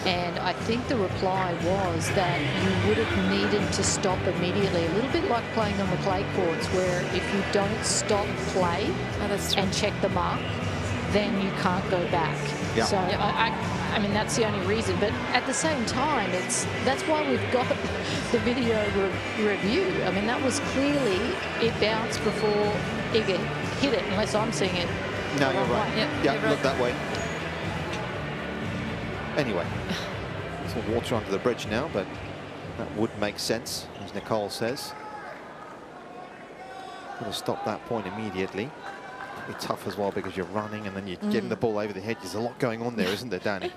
and I think the reply was that you would have needed to stop immediately, a little bit like playing on the clay courts, where if you don't stop play and check the mark, then you can't go back. Yeah. So I mean, that's the only reason. But at the same time, that's why we've got the video review. I mean, that was clearly it bounced before Iga hit it, unless I'm seeing it. No, you're right. Yeah, Yeah, you're look right. that way. Anyway, some water under the bridge now, but that would make sense, as Nicole says. Got to stop that point immediately. Pretty tough as well because you're running and then you're getting the ball over the head. There's a lot going on there, isn't there, Danny?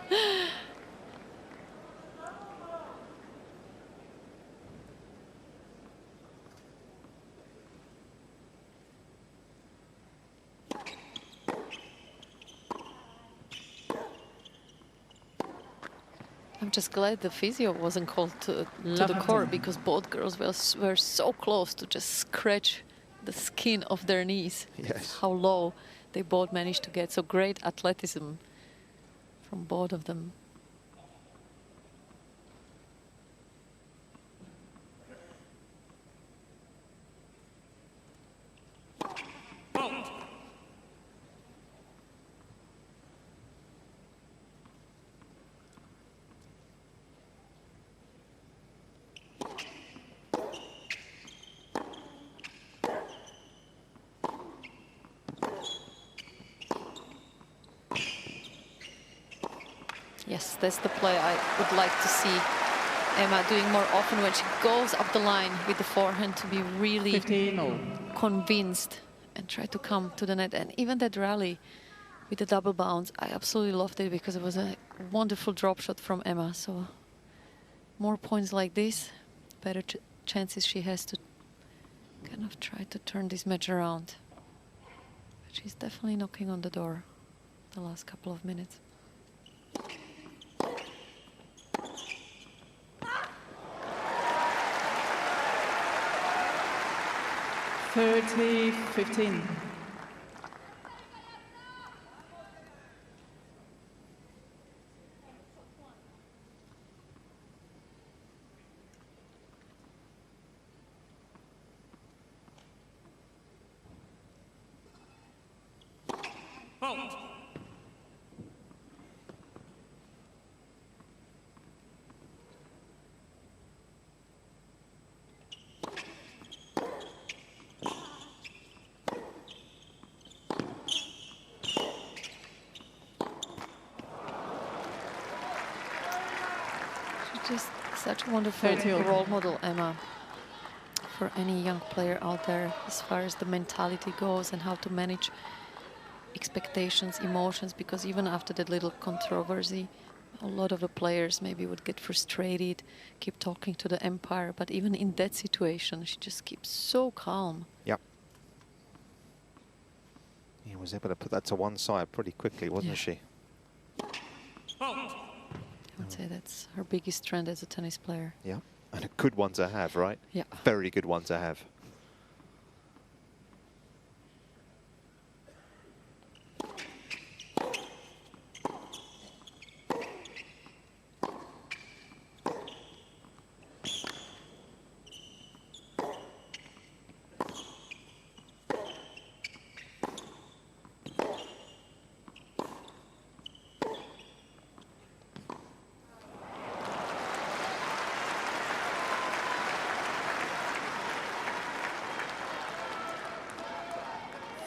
I'm just glad the physio wasn't called to the court, because both girls were so close to just scratch the skin of their knees. Yes. How low they both managed to get. So great athleticism from both of them. Yes, that's the play I would like to see Emma doing more often, when she goes up the line with the forehand, to be really 15-0. convinced and try to come to the net. And even that rally with the double bounce, I absolutely loved it, because it was a wonderful drop shot from Emma. So more points like this, better chances she has to kind of try to turn this match around. But she's definitely knocking on the door the last couple of minutes. 30-15. Just such a wonderful role model, Emma, for any young player out there as far as the mentality goes and how to manage expectations, emotions, because even after that little controversy, a lot of the players maybe would get frustrated, keep talking to the umpire, but even in that situation, she just keeps so calm. Yep. He was able to put that to one side pretty quickly, wasn't she? I would say that's her biggest strength as a tennis player. Yeah, and a good one to have, right? Yeah. Very good one to have.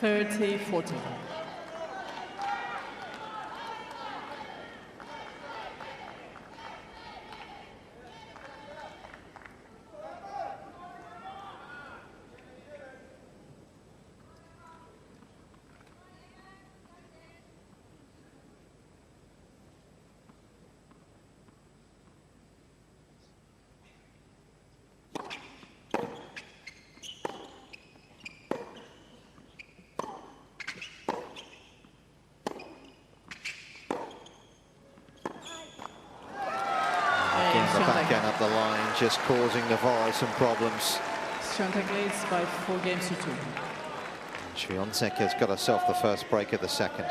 (30-40). Backhand up the line, just causing Navarro some problems. Swiatek leads by 4-2. Swiatek has got herself the first break of the second.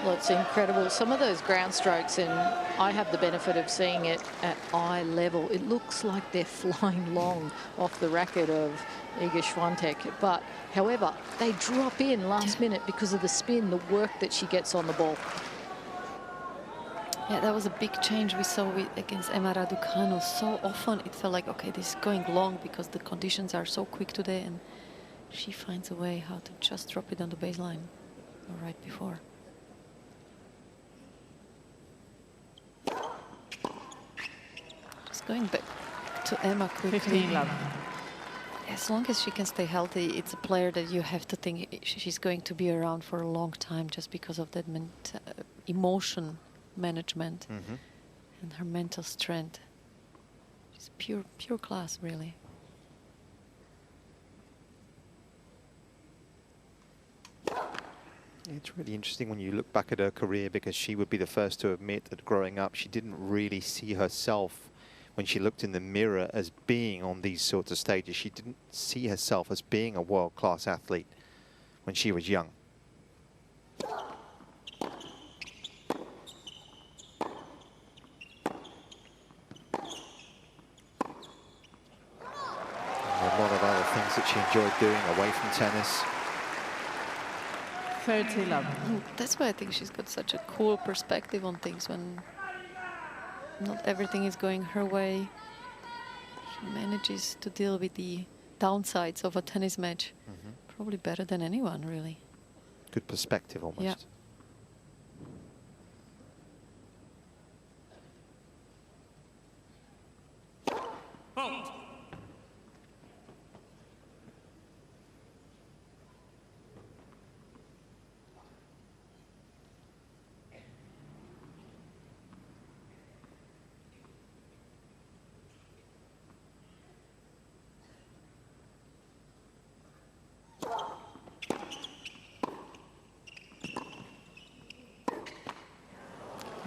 Well, it's incredible. Some of those ground strokes, and I have the benefit of seeing it at eye level. It looks like they're flying long off the racket of Iga Swiatek. But, however, they drop in last minute because of the spin, the work that she gets on the ball. Yeah, that was a big change we saw against Emma Raducanu. So often it felt like, okay, this is going long because the conditions are so quick today, and she finds a way how to just drop it on the baseline or right before. Just going back to Emma quickly. 15-11. As long as she can stay healthy, it's a player that you have to think she's going to be around for a long time just because of that emotion management and her mental strength. She's pure class, really. It's really interesting when you look back at her career, because she would be the first to admit that growing up she didn't really see herself when she looked in the mirror as being on these sorts of stages. She didn't see herself as being a world-class athlete when she was young. A lot of other things that she enjoyed doing away from tennis. 30-11. That's why I think she's got such a cool perspective on things when not everything is going her way. She manages to deal with the downsides of a tennis match probably better than anyone, really. Good perspective, almost. Yeah.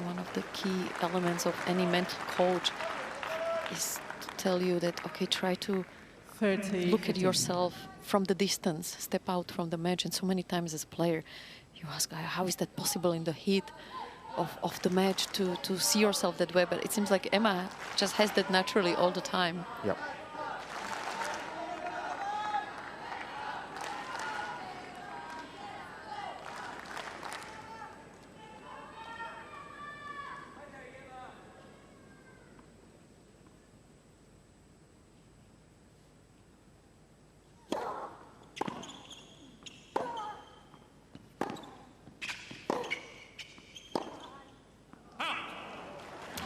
One of the key elements of any mental coach is to tell you that, okay, try to look at yourself from the distance, step out from the match. And so many times as a player, you ask, how is that possible in the heat of the match to see yourself that way? But it seems like Emma just has that naturally all the time. Yep.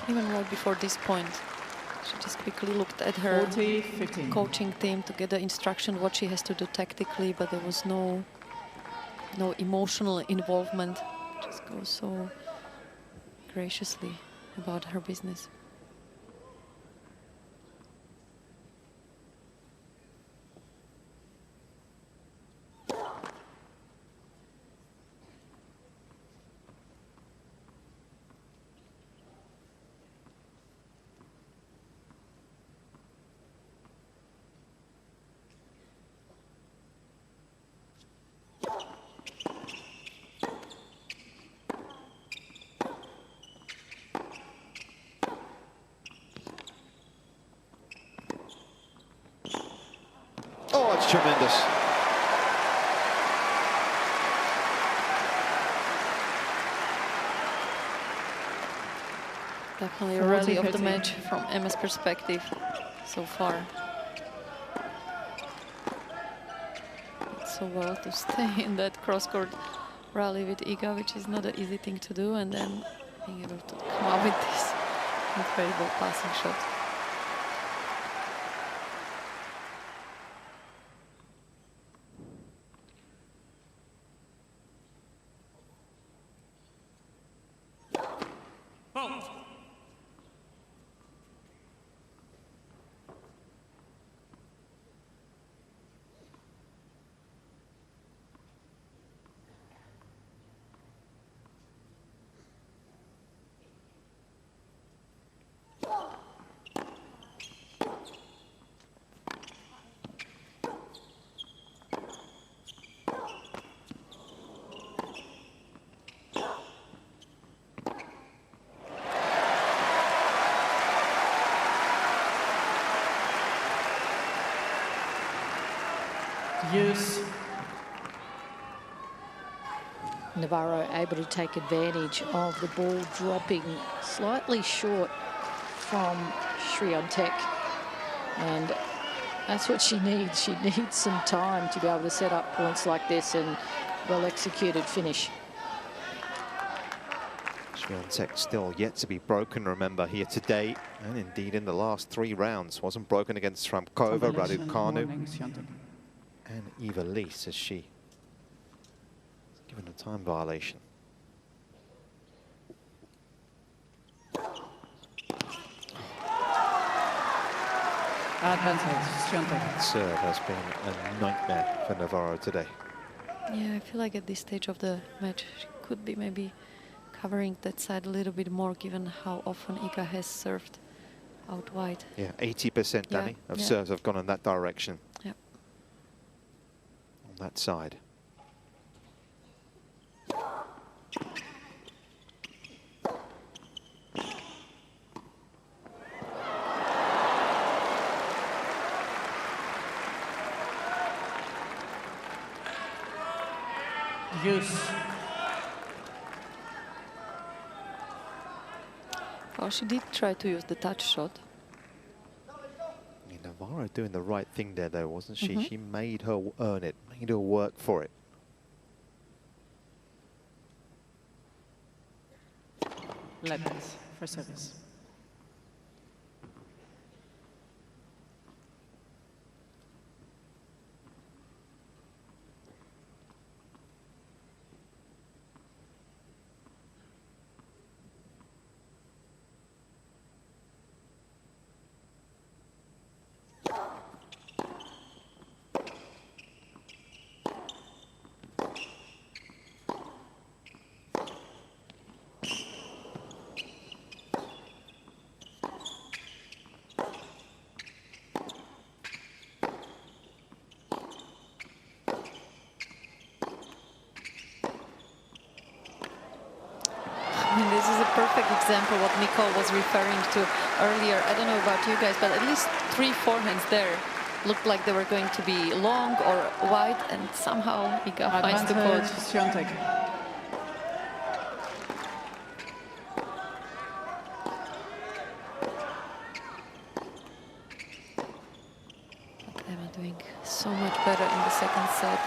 Even right before this point, she just quickly looked at her 40-15. coaching team to get the instruction what she has to do tactically, but there was no emotional involvement. Just goes so graciously about her business. Oh, it's tremendous. Definitely a rally of the 40-13. match from Emma's perspective so far. It's so well to stay in that cross-court rally with Iga, which is not an easy thing to do, and then being able to come up with this incredible passing shot. Use. Navarro able to take advantage of the ball dropping slightly short from Swiatek, and that's what she needs. She needs some time to be able to set up points like this and well-executed finish. Swiatek still yet to be broken, remember, here today, and indeed in the last 3 rounds. Wasn't broken against Sramkova, Raducanu, and Eva Lees, as she given a time violation. Advantage, Swiatek. Serve has been a nightmare for Navarro today. Yeah, I feel like at this stage of the match, she could be maybe covering that side a little bit more, given how often Iga has served out wide. Yeah, 80%, Danny, of serves have gone in that direction. Yep. On that side. Use. Oh, she did try to use the touch shot. Yeah, Navarro doing the right thing there, though, wasn't she? She made her earn it, made her work for it. Levels for service. This is a perfect example what Nicole was referring to earlier. I don't know about you guys, but at least 3 forehands there looked like they were going to be long or wide, and somehow Iga finds the court. Swiatek. Emma doing so much better in the second set,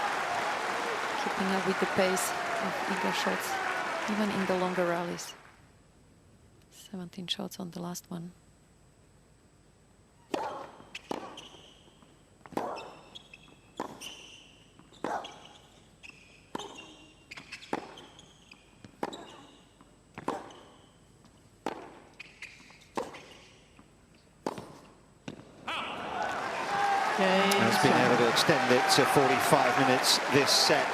keeping up with the pace of Iga shots, even in the longer rallies. 17 shots on the last one. Has been able to extend it to 45 minutes this set.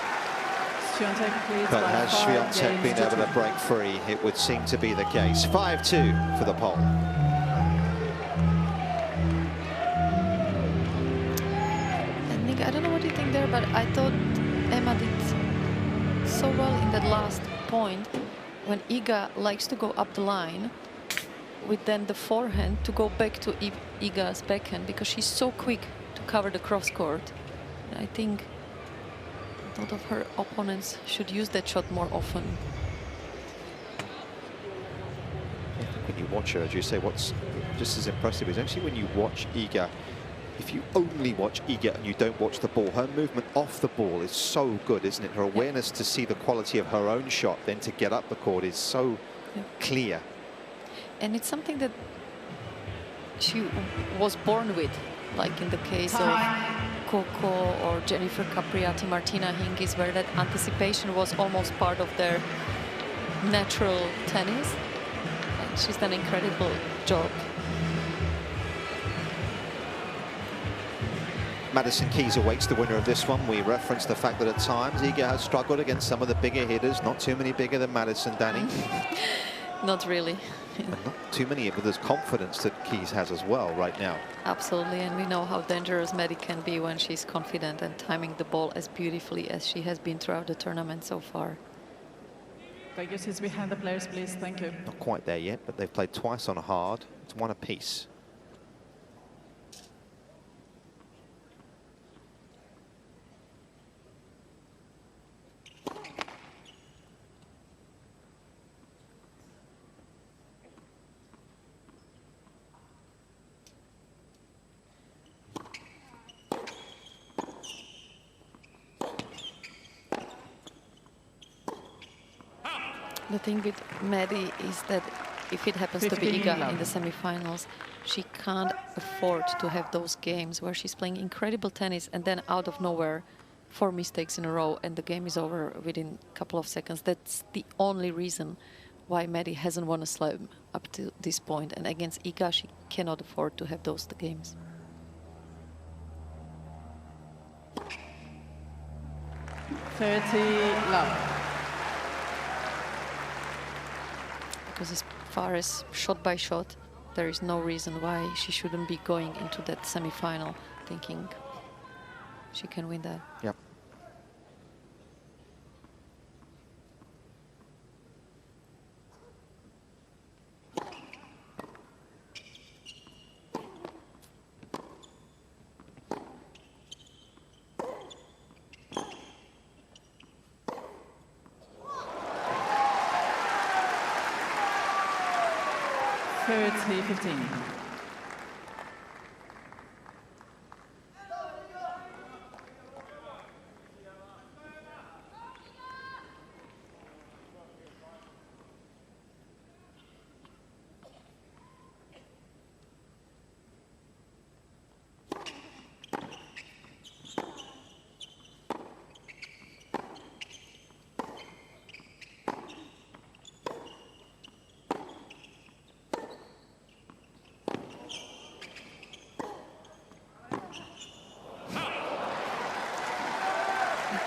But has Swiatek been able to break free? It would seem to be the case. 5-2 for the poll. And Nick, I don't know what you think there, but I thought Emma did so well in that last point when Iga likes to go up the line with then the forehand to go back to Iga's backhand because she's so quick to cover the cross court. And I think a lot of her opponents should use that shot more often. I think when you watch her, as you say, what's just as impressive is actually when you watch Iga. If you only watch Iga and you don't watch the ball, her movement off the ball is so good, isn't it? Her awareness to see the quality of her own shot, then to get up the court is so clear. And it's something that she was born with, like in the case of Coco or Jennifer Capriati, Martina Hingis, where that anticipation was almost part of their natural tennis. And she's done an incredible job. Madison Keys awaits the winner of this one. We referenced the fact that at times Iga has struggled against some of the bigger hitters. Not too many bigger than Madison, Danny. Not really. And not too many, but there's confidence that Keys has as well right now. Absolutely, and we know how dangerous Maddie can be when she's confident and timing the ball as beautifully as she has been throughout the tournament so far. Thank you. Since behind the players, please. Thank you. Not quite there yet, but they've played twice on a hard. It's one apiece. The thing with Maddie is that if it happens to be Iga in the semi-finals, she can't afford to have those games where she's playing incredible tennis and then out of nowhere 4 mistakes in a row and the game is over within a couple of seconds. That's the only reason why Maddie hasn't won a slam up to this point. And against Iga, she cannot afford to have those games. Love. Because as far as shot by shot, there is no reason why she shouldn't be going into that semi-final thinking she can win that. Yep.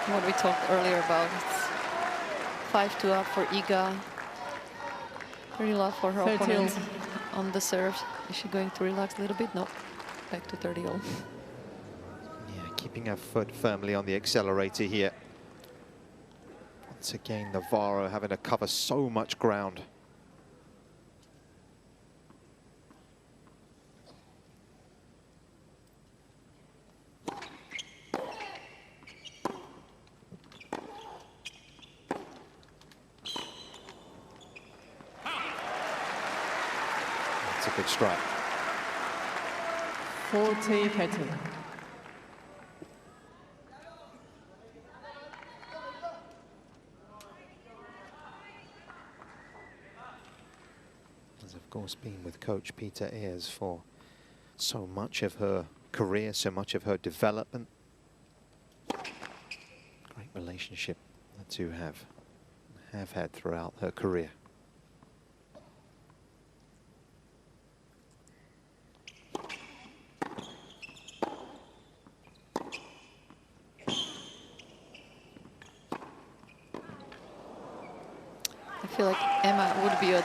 What we talked earlier about, it's 5-2 up for Iga. Very low for her opponent on the serve. Is she going to relax a little bit? No, back to 30-all. Yeah, keeping her foot firmly on the accelerator here. Once again, Navarro having to cover so much ground. Big strike. 40-30. There's a Of course, been with coach Peter Ayres for so much of her career, so much of her development. Great relationship the two have had throughout her career. I feel like Emma would be the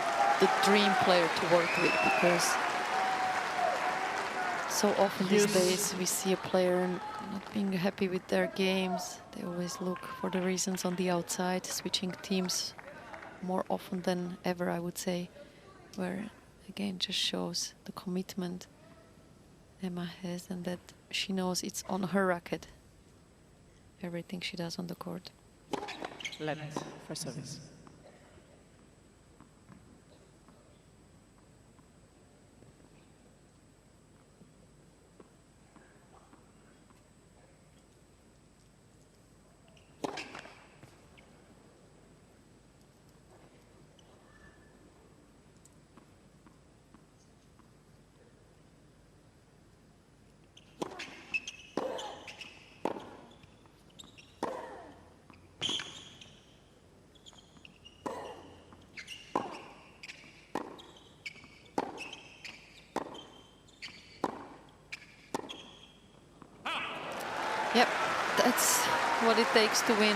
dream player to work with, because so often these days we see a player not being happy with their games. They always look for the reasons on the outside, switching teams more often than ever, I would say, where again just shows the commitment Emma has, and that she knows it's on her racket, everything she does on the court. Left for service. Yep, that's what it takes to win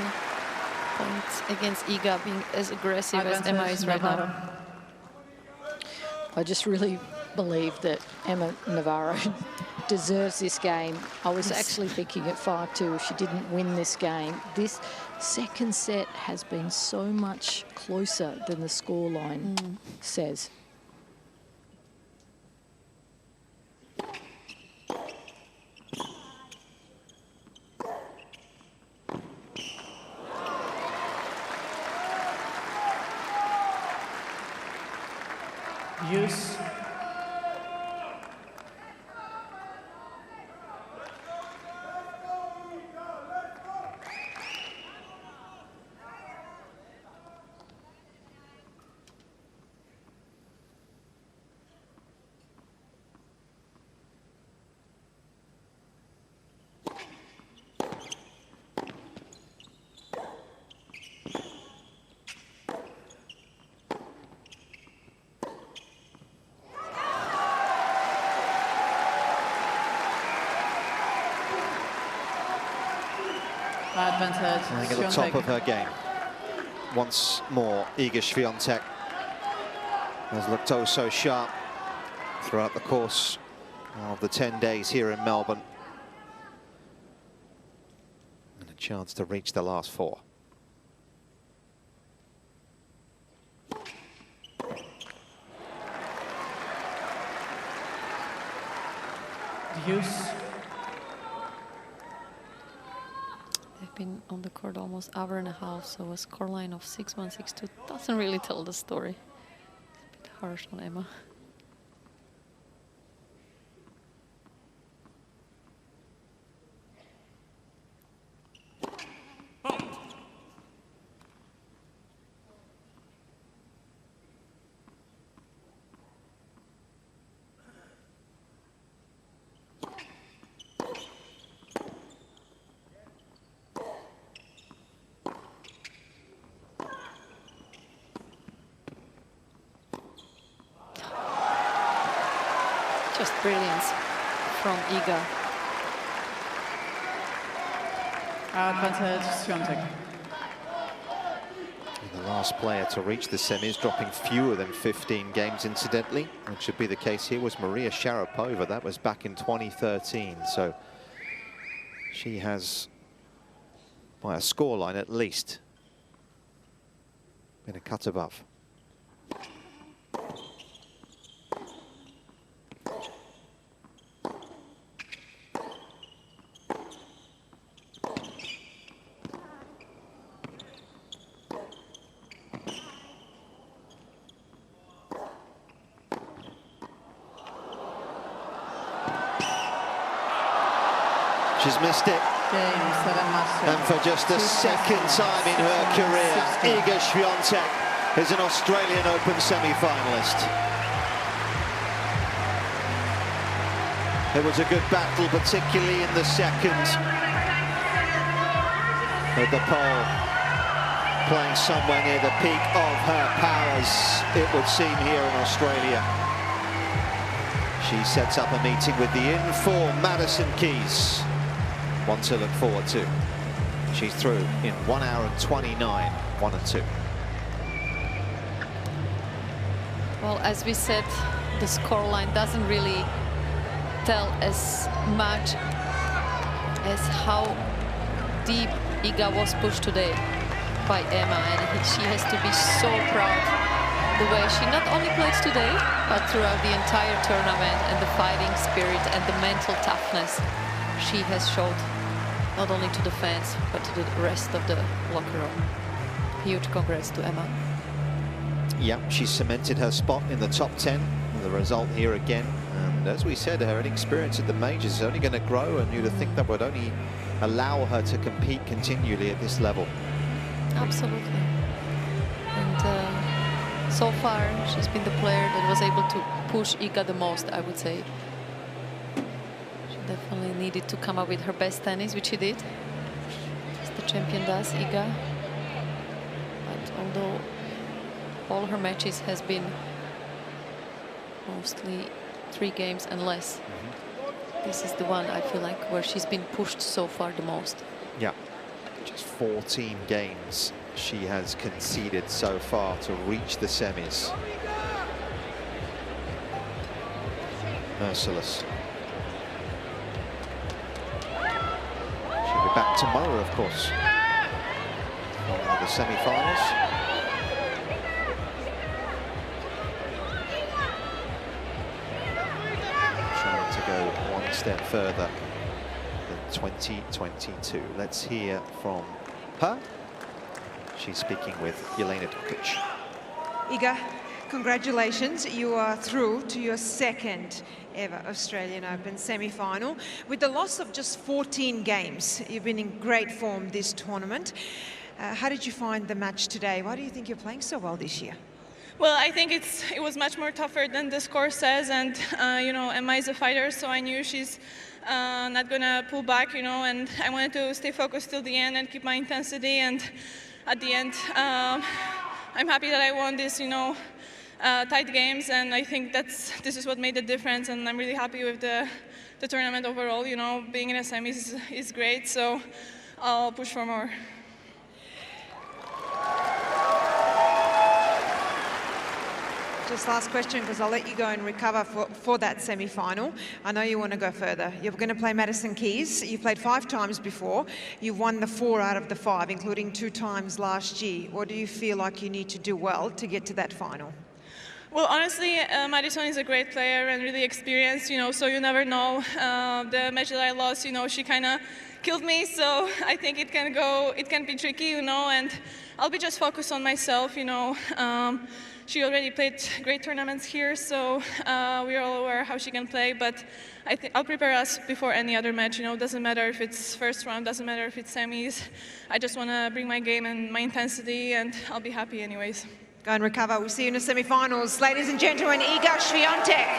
points against Iga, being as aggressive as Emma is right now. I just really believe that Emma Navarro deserves this game. I was actually thinking at 5-2, if she didn't win this game, this second set has been so much closer than the scoreline says. Use. Advantage. Playing at the top of her game. Once more, Iga Swiatek has looked oh so sharp throughout the course of the 10 days here in Melbourne. And a chance to reach the last four. Use. They've been on the court almost an hour and a half, so a scoreline of 6-1, 6-2 doesn't really tell the story. It's a bit harsh on Emma. Just brilliance from Iga. Advantage, Swiatek. The last player to reach the semis, dropping fewer than 15 games, incidentally, which should be the case here, was Maria Sharapova. That was back in 2013. So she has, by a scoreline at least, been a cut above. She's missed it. And for just the second time in her career, Iga Swiatek is an Australian Open semi-finalist. It was a good battle, particularly in the second. With the pole playing somewhere near the peak of her powers, it would seem, here in Australia. She sets up a meeting with the in-form Madison Keys. One to look forward to. She's through in 1 hour and 29, 1 and 2. Well, as we said, the scoreline doesn't really tell as much as how deep Iga was pushed today by Emma, and she has to be so proud the way she not only plays today, but throughout the entire tournament, and the fighting spirit and the mental toughness she has showed, not only to the fans, but to the rest of the locker room. Huge congrats to Emma. Yeah, she's cemented her spot in the top 10. The result here again. And as we said, her inexperience at the majors is only going to grow, and you'd think that would only allow her to compete continually at this level. Absolutely. And so far, she's been the player that was able to push Iga the most, I would say. She definitely needed to come up with her best tennis, which she did, as the champion does, Iga. But although all her matches has been mostly 3 games and less, this is the one, I feel like, where she's been pushed so far the most. Yeah, just 14 games she has conceded so far to reach the semis. Merciless. She'll be back tomorrow, of course, for the semi-finals. Trying to go one step further than 2022. Let's hear from her. She's speaking with Jelena Dokic. Iga, congratulations. You are through to your 2nd ever Australian Open semi-final. With the loss of just 14 games, you've been in great form this tournament. How did you find the match today? Why do you think you're playing so well this year? Well, I think it was much more tougher than the score says, and you know, Emma is a fighter, so I knew she's not gonna pull back, you know, and I wanted to stay focused till the end and keep my intensity, and at the end, I'm happy that I won this, you know, tight games, and I think this is what made the difference, and I'm really happy with the tournament overall. You know, being in a semis is great, so I'll push for more. Just last question, because I'll let you go and recover for that semi-final. I know you want to go further. You're going to play Madison Keys. You've played 5 times before. You've won the 4 out of the 5, including 2 times last year. What do you feel like you need to do well to get to that final? Well, honestly, Madison is a great player and really experienced, you know, so you never know. The match that I lost, you know, she kind of killed me, so I think it can be tricky, you know, and I'll be just focused on myself, you know. She already played great tournaments here, so we're all aware how she can play, but I'll prepare us before any other match, you know. Doesn't matter if it's first round, doesn't matter if it's semis. I just want to bring my game and my intensity, and I'll be happy anyways. Go and recover. We'll see you in the semi-finals. Ladies and gentlemen, Iga Swiatek.